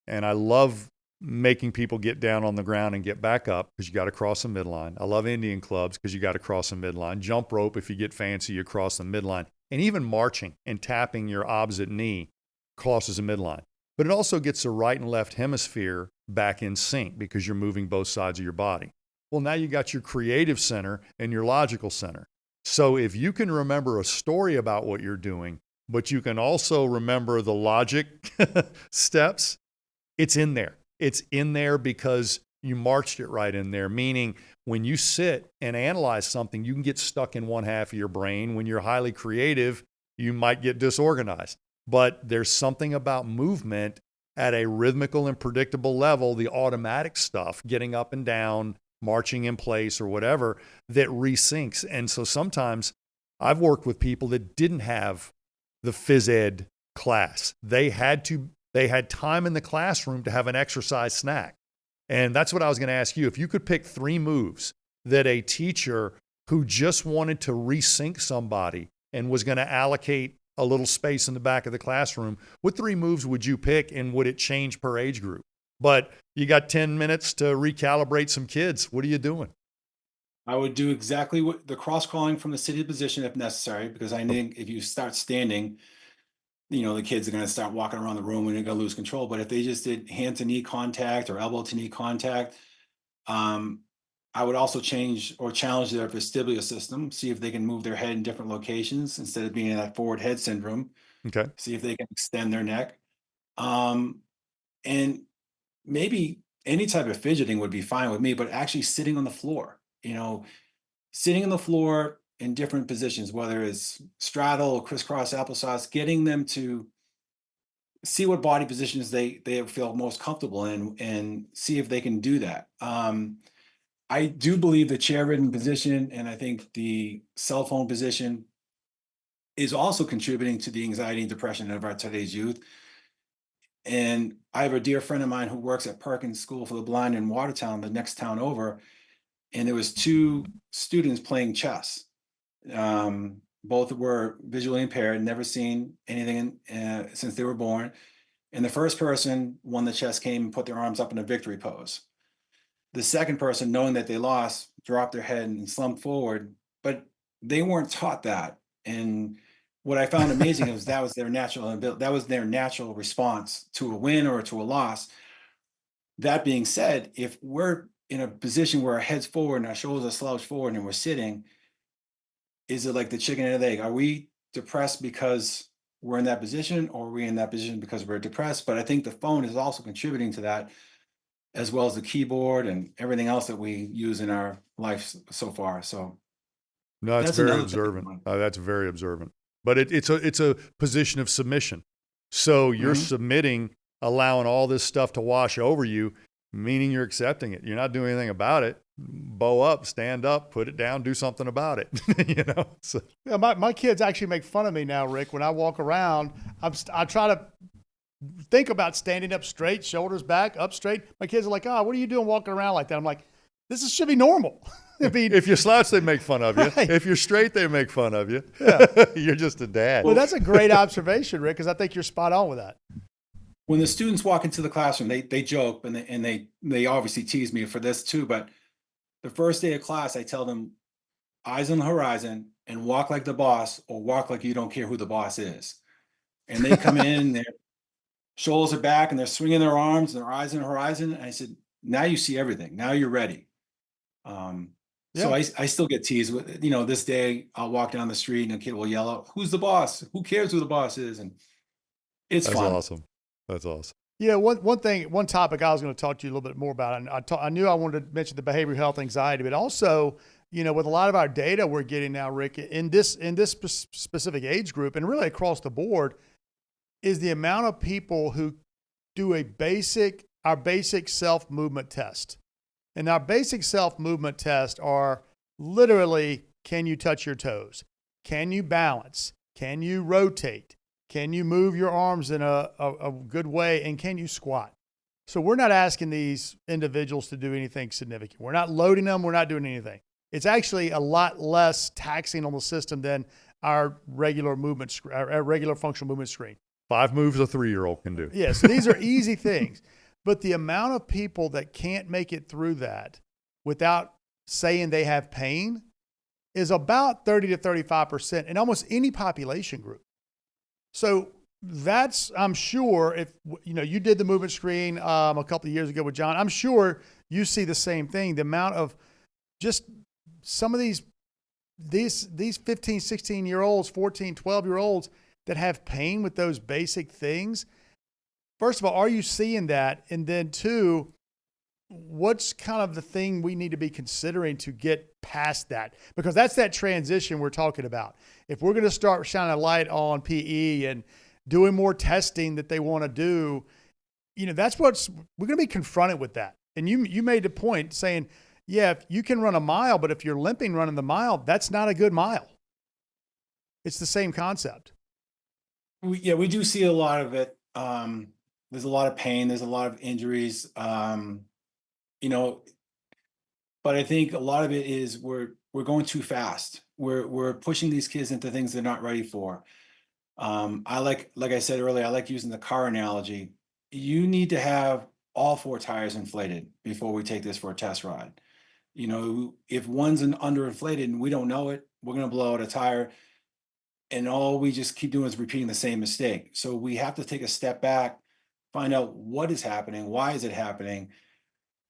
S1: and I love making people get down on the ground and get back up because you got to cross the midline. I love Indian clubs because you got to cross the midline. Jump rope, if you get fancy, you cross the midline. And even marching and tapping your opposite knee crosses the midline. But it also gets the right and left hemisphere back in sync because you're moving both sides of your body. Well, now you got your creative center and your logical center. So if you can remember a story about what you're doing, but you can also remember the logic steps, it's in there. It's in there because you marched it right in there, meaning when you sit and analyze something, you can get stuck in one half of your brain. When you're highly creative, you might get disorganized. But there's something about movement at a rhythmical and predictable level, the automatic stuff, getting up and down, marching in place or whatever, that resyncs. And so sometimes I've worked with people that didn't have the phys ed class. They had time in the classroom to have an exercise snack. And that's what I was going to ask you. If you could pick 3 moves that a teacher who just wanted to resync somebody and was going to allocate a little space in the back of the classroom, what 3 moves would you pick and would it change per age group? But you got 10 minutes to recalibrate some kids. What are you doing?
S3: I would do exactly what the cross crawling from the seated position if necessary, because I think if you start standing, the kids are going to start walking around the room and they're going to lose control. But if they just did hand to knee contact or elbow to knee contact, I would also change or challenge their vestibular system, see if they can move their head in different locations instead of being in that forward head syndrome.
S1: Okay.
S3: See if they can extend their neck. And maybe any type of fidgeting would be fine with me, but actually sitting on the floor, sitting on the floor in different positions, whether it's straddle or crisscross applesauce, getting them to see what body positions they feel most comfortable in and see if they can do that. I do believe the chair-ridden position, and I think the cell phone position is also contributing to the anxiety and depression of our today's youth. And I have a dear friend of mine who works at Perkins School for the Blind in Watertown, the next town over, and there was 2 students playing chess. Both were visually impaired, never seen anything since they were born. And the first person won the chess game and put their arms up in a victory pose. The second person, knowing that they lost, dropped their head and slumped forward, but they weren't taught that. And what I found amazing is that was their natural ability, that was their natural response to a win or to a loss. That being said, if we're in a position where our head's forward and our shoulders are slouched forward and we're sitting, is it like the chicken and the egg? Are we depressed because we're in that position, or are we in that position because we're depressed? But I think the phone is also contributing to that, as well as the keyboard and everything else that we use in our life so far. So
S1: No, it's
S3: that's
S1: very
S3: another thing.
S1: observant. That's very observant. But it's a position of submission. So you're submitting, allowing all this stuff to wash over you, meaning you're accepting it. You're not doing anything about it. Bow up, stand up, put it down, do something about it. So.
S2: Yeah, my kids actually make fun of me now, Rick. When I walk around, I try to think about standing up straight, shoulders back, up straight. My kids are like, "Oh, what are you doing walking around like that?" I'm like, should be normal.
S1: If you're slouched, they make fun of you.
S2: Right.
S1: If you're straight, they make fun of you.
S2: Yeah.
S1: You're just a dad.
S2: Well, that's a great observation, Rick, because I think you're spot on with that.
S3: When the students walk into the classroom, they joke and they obviously tease me for this too. But the first day of class, I tell them, eyes on the horizon and walk like the boss, or walk like you don't care who the boss is. And they come in, their shoulders are back and they're swinging their arms and their eyes on the horizon. And I said, now you see everything. Now you're ready. So I still get teased with, this day I'll walk down the street and a kid will yell out, "Who's the boss? Who cares who the boss is?" And it's fun.
S1: Awesome. That's awesome.
S2: Yeah, one topic I was going to talk to you a little bit more about, and I knew I wanted to mention the behavioral health anxiety, but also, with a lot of our data we're getting now, Rick, in this specific age group, and really across the board, is the amount of people who do our basic self movement test. And our basic self movement tests are literally, can you touch your toes? Can you balance? Can you rotate? Can you move your arms in a good way? And can you squat? So we're not asking these individuals to do anything significant. We're not loading them. We're not doing anything. It's actually a lot less taxing on the system than our regular movement, our regular functional movement screen.
S1: 5 moves a 3-year-old can do.
S2: Yeah, so these are easy things. But the amount of people that can't make it through that without saying they have pain is about 30 to 35% in almost any population group. So that's, I'm sure, if you did the movement screen a couple of years ago with John, I'm sure you see the same thing. The amount of just some of these 15, 16-year-olds, 14, 12-year-olds that have pain with those basic things. First of all, are you seeing that? And then 2, what's kind of the thing we need to be considering to get past that? Because that's that transition we're talking about. If we're going to start shining a light on PE and doing more testing that they want to do, that's we're going to be confronted with that. And you made the point saying, yeah, if you can run a mile, but if you're limping running the mile, that's not a good mile. It's the same concept.
S3: We do see a lot of it. There's a lot of pain. There's a lot of injuries. But I think a lot of it is we're going too fast. We're pushing these kids into things they're not ready for. Like I said earlier, I like using the car analogy. You need to have all 4 tires inflated before we take this for a test ride. If one's underinflated and we don't know it, we're going to blow out a tire. And all we just keep doing is repeating the same mistake. So we have to take a step back, find out what is happening, why is it happening,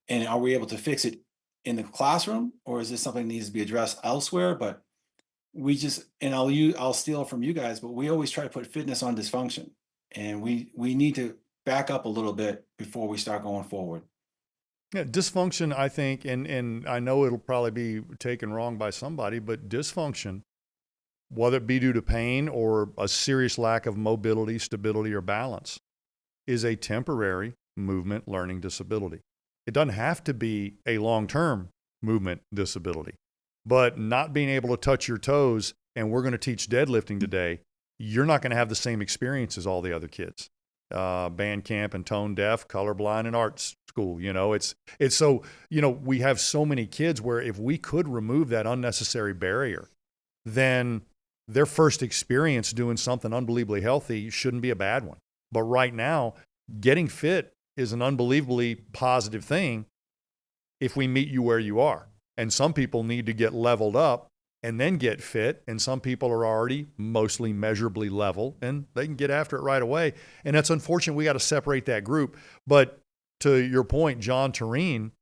S3: and are we able to fix it in the classroom, or is this something that needs to be addressed elsewhere? But I'll steal from you guys, but we always try to put fitness on dysfunction, and we need to back up a little bit before we start going forward.
S1: Yeah, dysfunction, I think, and I know it'll probably be taken wrong by somebody, but dysfunction, whether it be due to pain or a serious lack of mobility, stability, or balance, is a temporary movement learning disability. It doesn't have to be a long-term movement disability, but not being able to touch your toes, and we're going to teach deadlifting today, you're not going to have the same experience as all the other kids. Band camp and tone deaf, colorblind, and arts school. It's so, we have so many kids where if we could remove that unnecessary barrier, then their first experience doing something unbelievably healthy shouldn't be a bad one. But right now, getting fit is an unbelievably positive thing if we meet you where you are. And some people need to get leveled up and then get fit. And some people are already mostly measurably level and they can get after it right away. And that's unfortunate. We got to separate that group. But to your point, John Tureen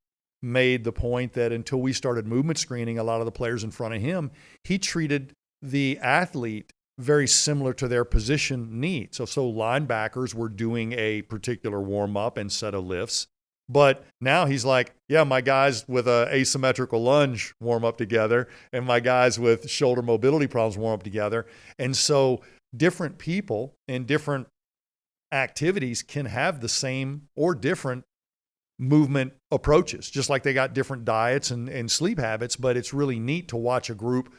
S1: made the point that until we started movement screening a lot of the players in front of him, he treated the athlete very similar to their position needs. So linebackers were doing a particular warm-up and set of lifts. But now he's like, yeah, my guys with a asymmetrical lunge warm up together, and my guys with shoulder mobility problems warm up together. And so different people in different activities can have the same or different movement approaches, just like they got different diets and sleep habits. But it's really neat to watch a group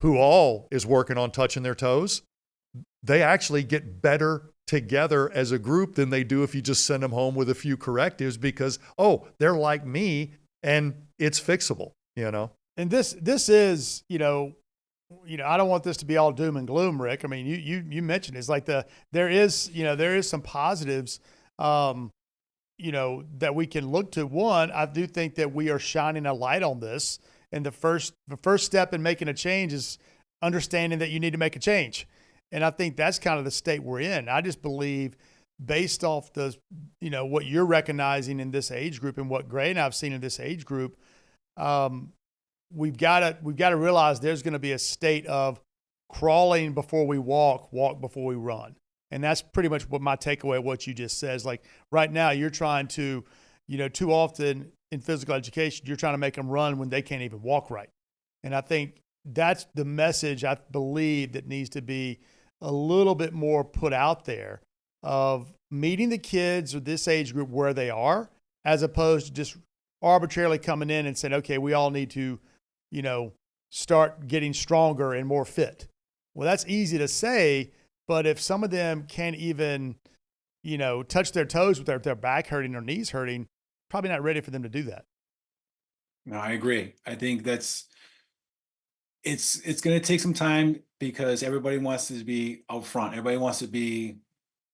S1: who all is working on touching their toes. They actually get better together as a group than they do if you just send them home with a few correctives because, they're like me and it's fixable,
S2: And this is, I don't want this to be all doom and gloom, Rick. I mean, you mentioned it's like there is some positives, that we can look to. One, I do think that we are shining a light on this. And the first step in making a change is understanding that you need to make a change. And I think that's kind of the state we're in. I just believe based off what you're recognizing in this age group and what Gray and I've seen in this age group, we've got to realize there's going to be a state of crawling before we walk before we run. And that's pretty much what my takeaway of what you just said is. Like right now you're trying to, too often in physical education, you're trying to make them run when they can't even walk right. And I think that's the message I believe that needs to be a little bit more put out there of meeting the kids of this age group where they are, as opposed to just arbitrarily coming in and saying, okay, we all need to, start getting stronger and more fit. Well, that's easy to say, but if some of them can't even, touch their toes with their back hurting or knees hurting, probably not ready for them to do that.
S3: No, I agree. I think it's going to take some time because everybody wants to be out front. Everybody wants to be,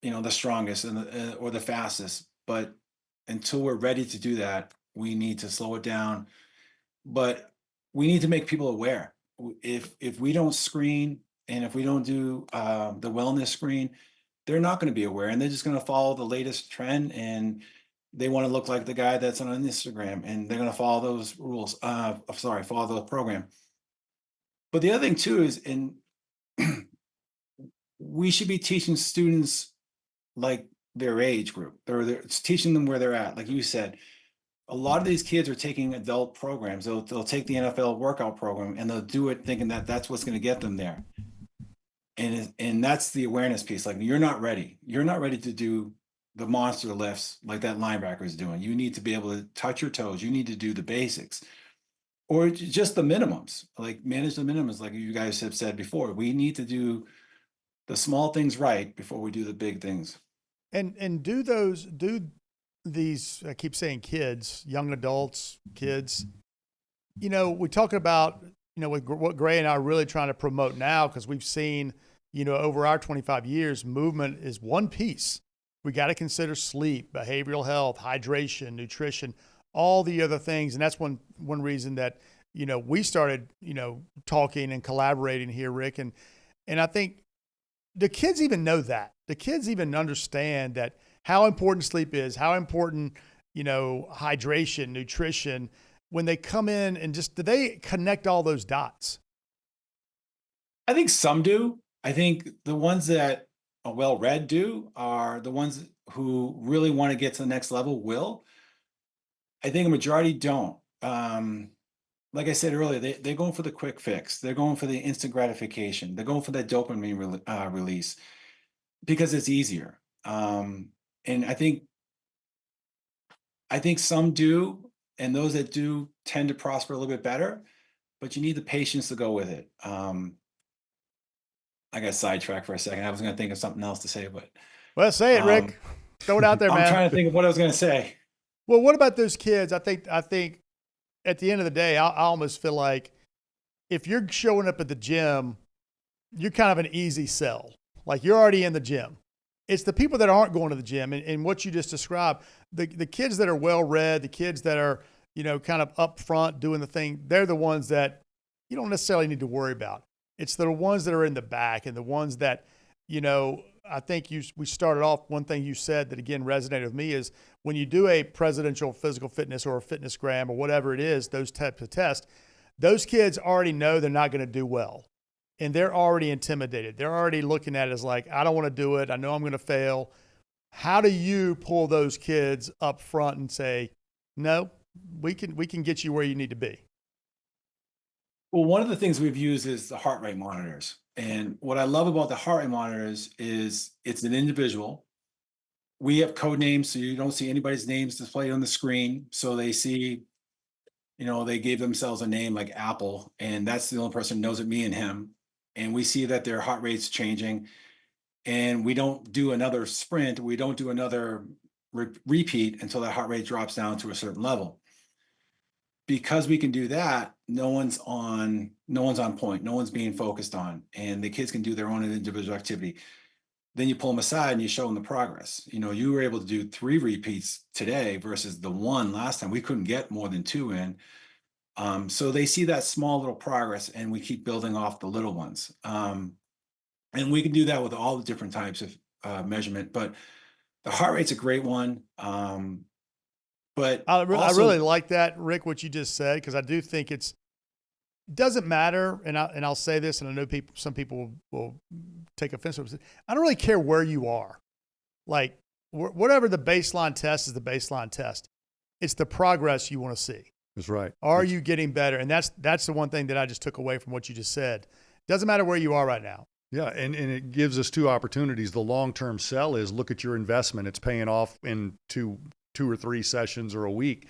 S3: the strongest and or the fastest. But until we're ready to do that, we need to slow it down. But we need to make people aware. If we don't screen and if we don't do the wellness screen, they're not going to be aware, and they're just going to follow the latest trend, and they want to look like the guy that's on Instagram, and they're going to follow those rules. Follow the program. But the other thing too is, we should be teaching students like their age group, or it's teaching them where they're at. Like you said, a lot of these kids are taking adult programs. They'll take the NFL workout program and they'll do it thinking that that's what's going to get them there. And that's the awareness piece. Like, you're not ready. You're not ready to do the monster lifts like that linebacker is doing. You need to be able to touch your toes. You need to do the basics, or just the minimums, like manage the minimums. Like you guys have said before, we need to do the small things right before we do the big things.
S2: And do these, I keep saying kids, young adults, kids, we're talking about, with what Gray and I are really trying to promote now, because we've seen, over our 25 years, movement is one piece. We got to consider sleep, behavioral health, hydration, nutrition, all the other things. And that's one reason that, we started, talking and collaborating here, Rick. And I think the kids even know that. The kids even understand that how important sleep is, how important, hydration, nutrition, when they come in, and just, do they connect all those dots?
S3: I think some do. I think the ones that are well-read do are the ones who really want to get to the next level will. I think a majority don't. Like I said earlier, they're going for the quick fix. They're going for the instant gratification. They're going for that dopamine release because it's easier. And I think some do, and those that do tend to prosper a little bit better, but you need the patience to go with it. I got sidetracked for a second. I was going to think of something else to say, but
S2: Well, say it, Rick. Throw it out there,
S3: I'm
S2: man.
S3: trying to think of what I was going to say.
S2: Well, what about those kids? I think at the end of the day, I almost feel like if you're showing up at the gym, you're kind of an easy sell. Like, you're already in the gym. It's the people that aren't going to the gym, and what you just described, the kids that are well-read, the kids that are, kind of up front doing the thing, they're the ones that you don't necessarily need to worry about. It's the ones that are in the back, and the ones that, I think we started off, one thing you said that again resonated with me is, when you do a presidential physical fitness or a fitness gram or whatever it is, those types of tests, those kids already know they're not going to do well. And they're already intimidated. They're already looking at it as like, I don't want to do it. I know I'm going to fail. How do you pull those kids up front and say, no, we can get you where you need to be?
S3: Well, one of the things we've used is the heart rate monitors. And what I love about the heart rate monitors is it's an individual. We have code names, so you don't see anybody's names displayed on the screen. So they see, they gave themselves a name like Apple, and that's the only person who knows it, me and him. And we see that their heart rate's changing. And we don't do another sprint. We don't do another repeat until that heart rate drops down to a certain level. Because we can do that, no one's on point, no one's being focused on, and the kids can do their own individual activity. Then you pull them aside and you show them the progress. You were able to do 3 repeats today versus the 1 last time. We couldn't get more than 2 in. So they see that small little progress, and we keep building off the little ones. And we can do that with all the different types of measurement, but the heart rate's a great one. But
S2: I really like that, Rick, what you just said, because I do think it doesn't matter, and I'll say this, and I know some people will take offense to it. I don't really care where you are. Like, whatever the baseline test is, the baseline test. It's the progress you want to see.
S1: That's right.
S2: Are you getting better? And that's the one thing that I just took away from what you just said. Doesn't matter where you are right now.
S1: Yeah, and it gives us 2 opportunities. The long-term sell is, look at your investment. It's paying off in two or 3 sessions or a week.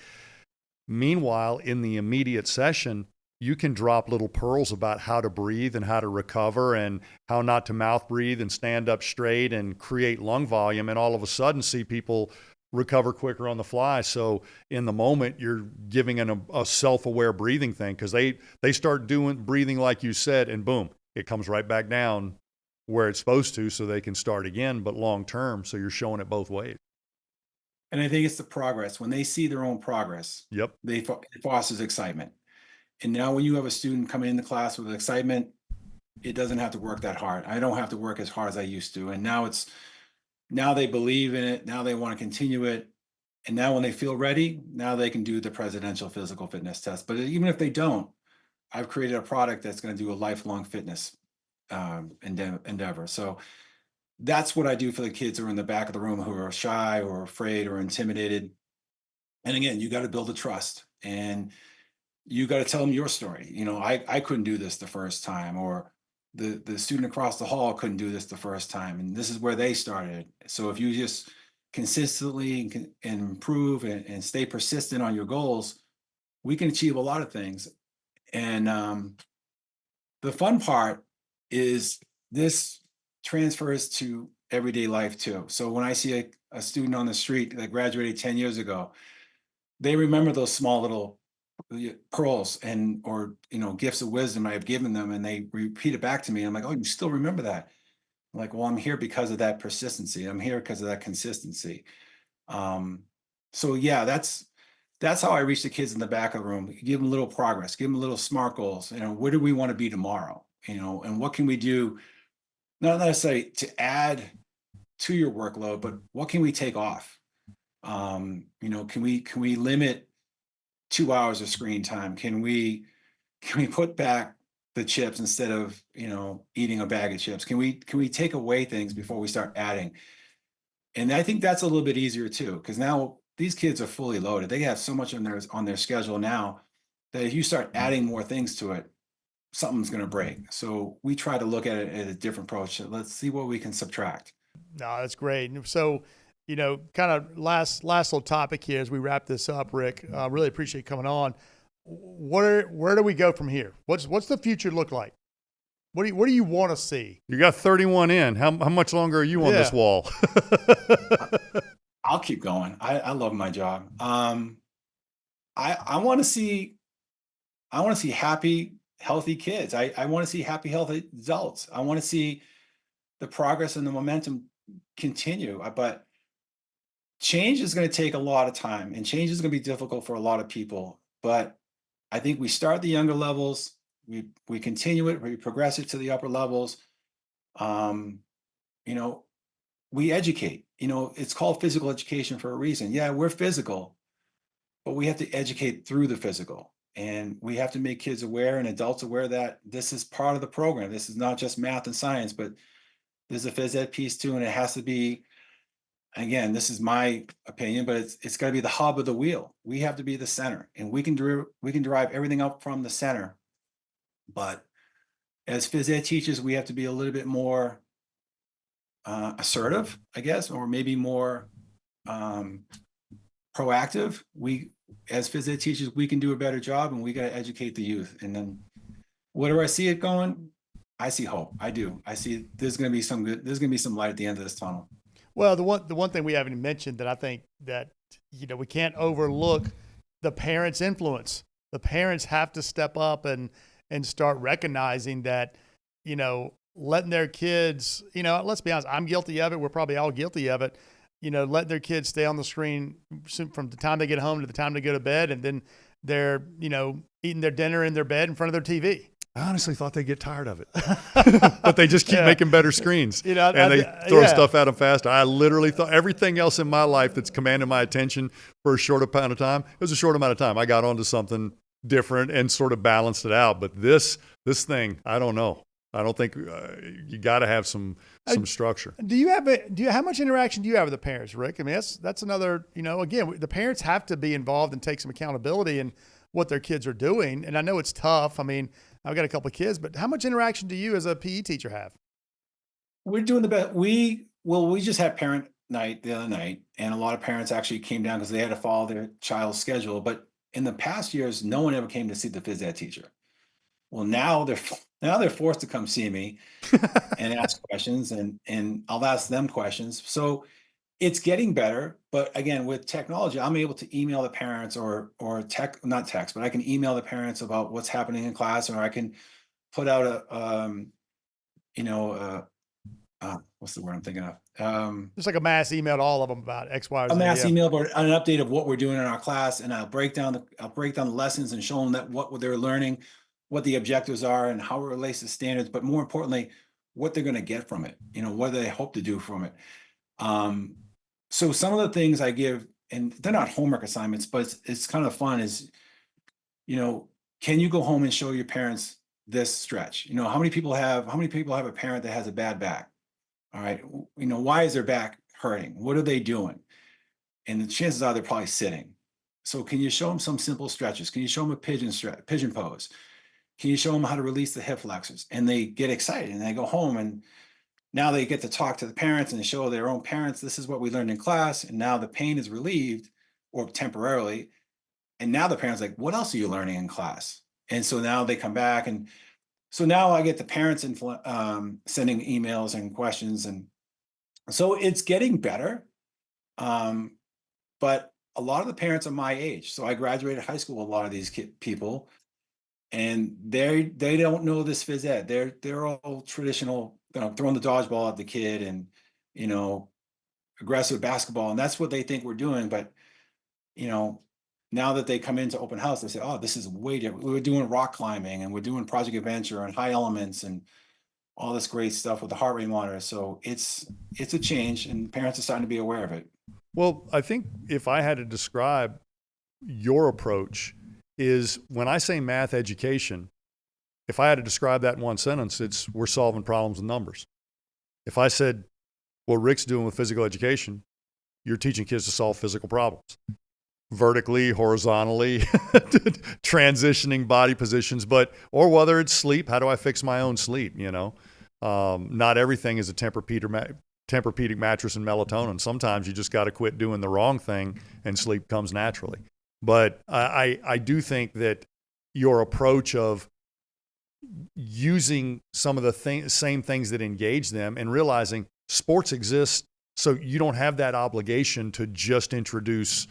S1: Meanwhile, in the immediate session, you can drop little pearls about how to breathe and how to recover and how not to mouth breathe and stand up straight and create lung volume, and all of a sudden see people recover quicker on the fly. So in the moment, you're giving a self-aware breathing thing, because they start doing breathing like you said, and boom, it comes right back down where it's supposed to, so they can start again, but long term. So you're showing it both ways.
S3: And I think it's the progress. When they see their own progress,
S1: Yep.
S3: it fosters excitement. And now when you have a student coming into class with excitement, it doesn't have to work that hard. I don't have to work as hard as I used to. And now they believe in it. Now they want to continue it. And now when they feel ready, now they can do the presidential physical fitness test. But even if they don't, I've created a product that's going to do a lifelong fitness endeavor. So that's what I do for the kids who are in the back of the room, who are shy or afraid or intimidated. And again, you got to build a trust, and you got to tell them your story. I couldn't do this the first time, or the student across the hall couldn't do this the first time, and this is where they started. So if you just consistently and improve and stay persistent on your goals, we can achieve a lot of things. And the fun part is this transfers to everyday life too. So when I see a student on the street that graduated 10 years ago, they remember those small little pearls or gifts of wisdom I have given them, and they repeat it back to me. I'm like, oh, you still remember that? I'm like, well, I'm here because of that persistency. I'm here because of that consistency. So yeah, that's how I reach the kids in the back of the room. Give them a little progress, give them little SMART goals. Where do we want to be tomorrow? And what can we do? Not necessarily to add to your workload, but what can we take off? Can we limit 2 hours of screen time? Can we put back the chips instead of eating a bag of chips? Can we take away things before we start adding? And I think that's a little bit easier too, because now these kids are fully loaded. They have so much on their schedule now that if you start adding more things to it, something's going to break. So we try to look at it at a different approach. Let's see what we can subtract.
S2: No, that's great. So, kind of last little topic here as we wrap this up, Rick. Really appreciate you coming on. Where do we go from here? What's the future look like? What do you want to see?
S1: You got 31 in. How much longer are you on this wall?
S3: I'll keep going. I love my job. I want to see happy, healthy kids. I want to see happy, healthy adults. I want to see the progress and the momentum continue. But change is going to take a lot of time, and change is going to be difficult for a lot of people. But I think we start at the younger levels, we continue it, we progress it to the upper levels. We educate. It's called physical education for a reason. Yeah, we're physical, but we have to educate through the physical. And we have to make kids aware and adults aware that this is part of the program. This is not just math and science, but there's a phys ed piece too, and it has to be, again, this is my opinion, but it's got to be the hub of the wheel. We have to be the center, and we can derive everything up from the center. But as phys ed teachers, we have to be a little bit more assertive, I guess, or maybe more proactive. We, as phys ed teachers, we can do a better job, and we got to educate the youth. And then where do I see it going? I see hope. I do. I see there's going to be some light at the end of this tunnel.
S2: Well, the one thing we haven't mentioned that I think that we can't overlook, the parents' influence. The parents have to step up and start recognizing that, letting their kids, let's be honest, I'm guilty of it. We're probably all guilty of it. Letting their kids stay on the screen from the time they get home to the time they go to bed, and then they're, eating their dinner in their bed in front of their TV.
S1: I honestly thought they'd get tired of it, but they just keep making better screens, and they throw stuff at them faster. I literally thought everything else in my life that's commanded my attention for a short amount of time, it was a short amount of time. I got onto something different and sort of balanced it out. But this thing, I don't know. I don't think you got to have some structure.
S2: How much interaction do you have with the parents, Rick? I mean, that's another, again, the parents have to be involved and take some accountability in what their kids are doing. And I know it's tough. I mean, I've got a couple of kids, but how much interaction do you as a PE teacher have?
S3: We're doing the best. We just had parent night the other night, and a lot of parents actually came down because they had to follow their child's schedule. But in the past years, no one ever came to see the phys ed teacher. Well, now they're forced to come see me and ask questions, and I'll ask them questions. So it's getting better, but again, with technology, I'm able to email the parents or not text, but I can email the parents about what's happening in class, or I can put out you know, what's the word I'm thinking of?
S2: Just like a mass email to all of them about X, Y, or
S3: A
S2: Z.
S3: mass
S2: Yeah.
S3: email, but an update of what we're doing in our class, and I'll break down the lessons and show them that what they're learning, what the objectives are, and how it relates to standards. But more importantly, what they're going to get from it. What do they hope to do from it. So some of the things I give, and they're not homework assignments, but it's kind of fun. Is can you go home and show your parents this stretch? How many people have a parent that has a bad back? All right, why is their back hurting? What are they doing? And the chances are they're probably sitting. So can you show them some simple stretches? Can you show them a pigeon pose? Can you show them how to release the hip flexors? And they get excited and they go home, and now they get to talk to the parents and show their own parents, this is what we learned in class. And now the pain is relieved, or temporarily. And now the parents are like, what else are you learning in class? And so now they come back. And so now I get the parents sending emails and questions. And so it's getting better. But a lot of the parents are my age. So I graduated high school with a lot of these people, and they don't know this phys ed. They're all traditional, throwing the dodgeball at the kid, and aggressive basketball, and that's what they think we're doing. But now that they come into open house, they say, oh, this is way different. We're doing rock climbing, and we're doing Project Adventure and high elements and all this great stuff with the heart rate monitor. So it's a change, and parents are starting to be aware of it.
S1: Well, I think if I had to describe your approach, is when I say math education, if I had to describe that in one sentence, it's we're solving problems with numbers. If I said what Rick's doing with physical education, you're teaching kids to solve physical problems. Vertically, horizontally, transitioning body positions, or whether it's sleep, how do I fix my own sleep? Not everything is a Tempur-Pedic mattress and melatonin. Sometimes you just got to quit doing the wrong thing and sleep comes naturally. But I do think that your approach of using some of the same things that engage them and realizing sports exist, so you don't have that obligation to just introduce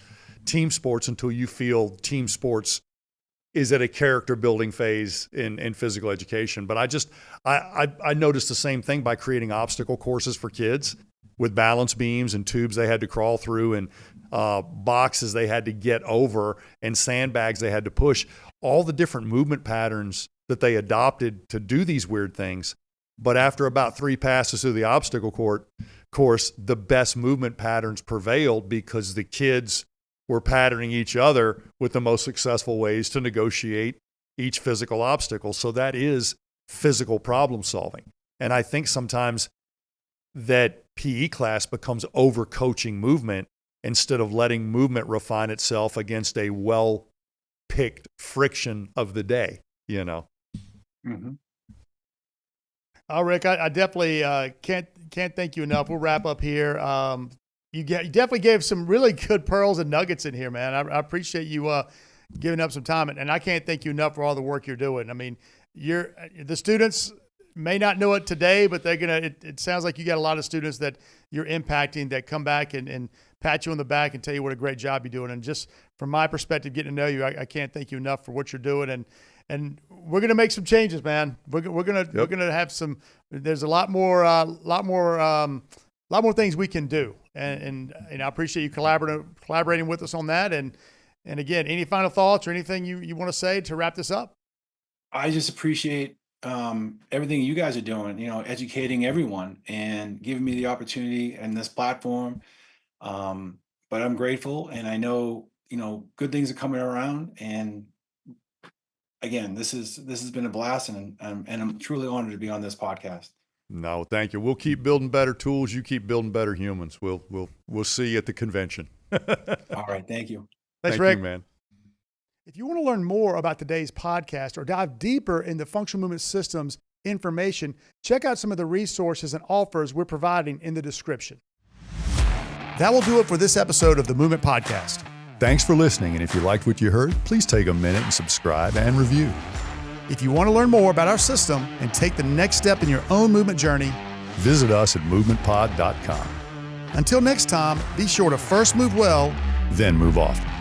S1: team sports until you feel team sports is at a character building phase in physical education. But I noticed the same thing by creating obstacle courses for kids with balance beams and tubes they had to crawl through, and boxes they had to get over, and sandbags they had to push. All the different movement patterns that they adopted to do these weird things. But after about 3 passes through the obstacle course, the best movement patterns prevailed because the kids were patterning each other with the most successful ways to negotiate each physical obstacle. So that is physical problem solving. And I think sometimes that PE class becomes over-coaching movement instead of letting movement refine itself against a well-picked friction of the day,
S3: Mm-hmm.
S2: Oh, Rick, I definitely can't thank you enough. We'll wrap up here. You definitely gave some really good pearls and nuggets in here, man. I appreciate you giving up some time, and I can't thank you enough for all the work you're doing. I mean, the students may not know it today, but they're gonna. It sounds like you got a lot of students that you're impacting that come back and pat you on the back and tell you what a great job you're doing. And just from my perspective, getting to know you, I can't thank you enough for what you're doing. And we're gonna make some changes, man. We're gonna have some. There's a lot more things we can do. And I appreciate you collaborating with us on that. And again, any final thoughts or anything you want to say to wrap this up?
S3: I just appreciate everything you guys are doing, educating everyone and giving me the opportunity and this platform. But I'm grateful, and I know, good things are coming around. And again, this has been a blast, and I'm truly honored to be on this podcast.
S1: No, thank you. We'll keep building better tools. You keep building better humans. We'll see you at the convention.
S3: All right. Thank you.
S2: Thanks,
S1: Thank
S2: Rick.
S1: you, man.
S2: If you want to learn more about today's podcast or dive deeper into functional movement systems information, check out some of the resources and offers we're providing in the description. That will do it for this episode of the Movement Podcast.
S1: Thanks for listening, and if you liked what you heard, please take a minute and subscribe and review.
S2: If you want to learn more about our system and take the next step in your own movement journey,
S1: Visit us at movementpod.com.
S2: until next time, be sure to first move well,
S1: Then move often.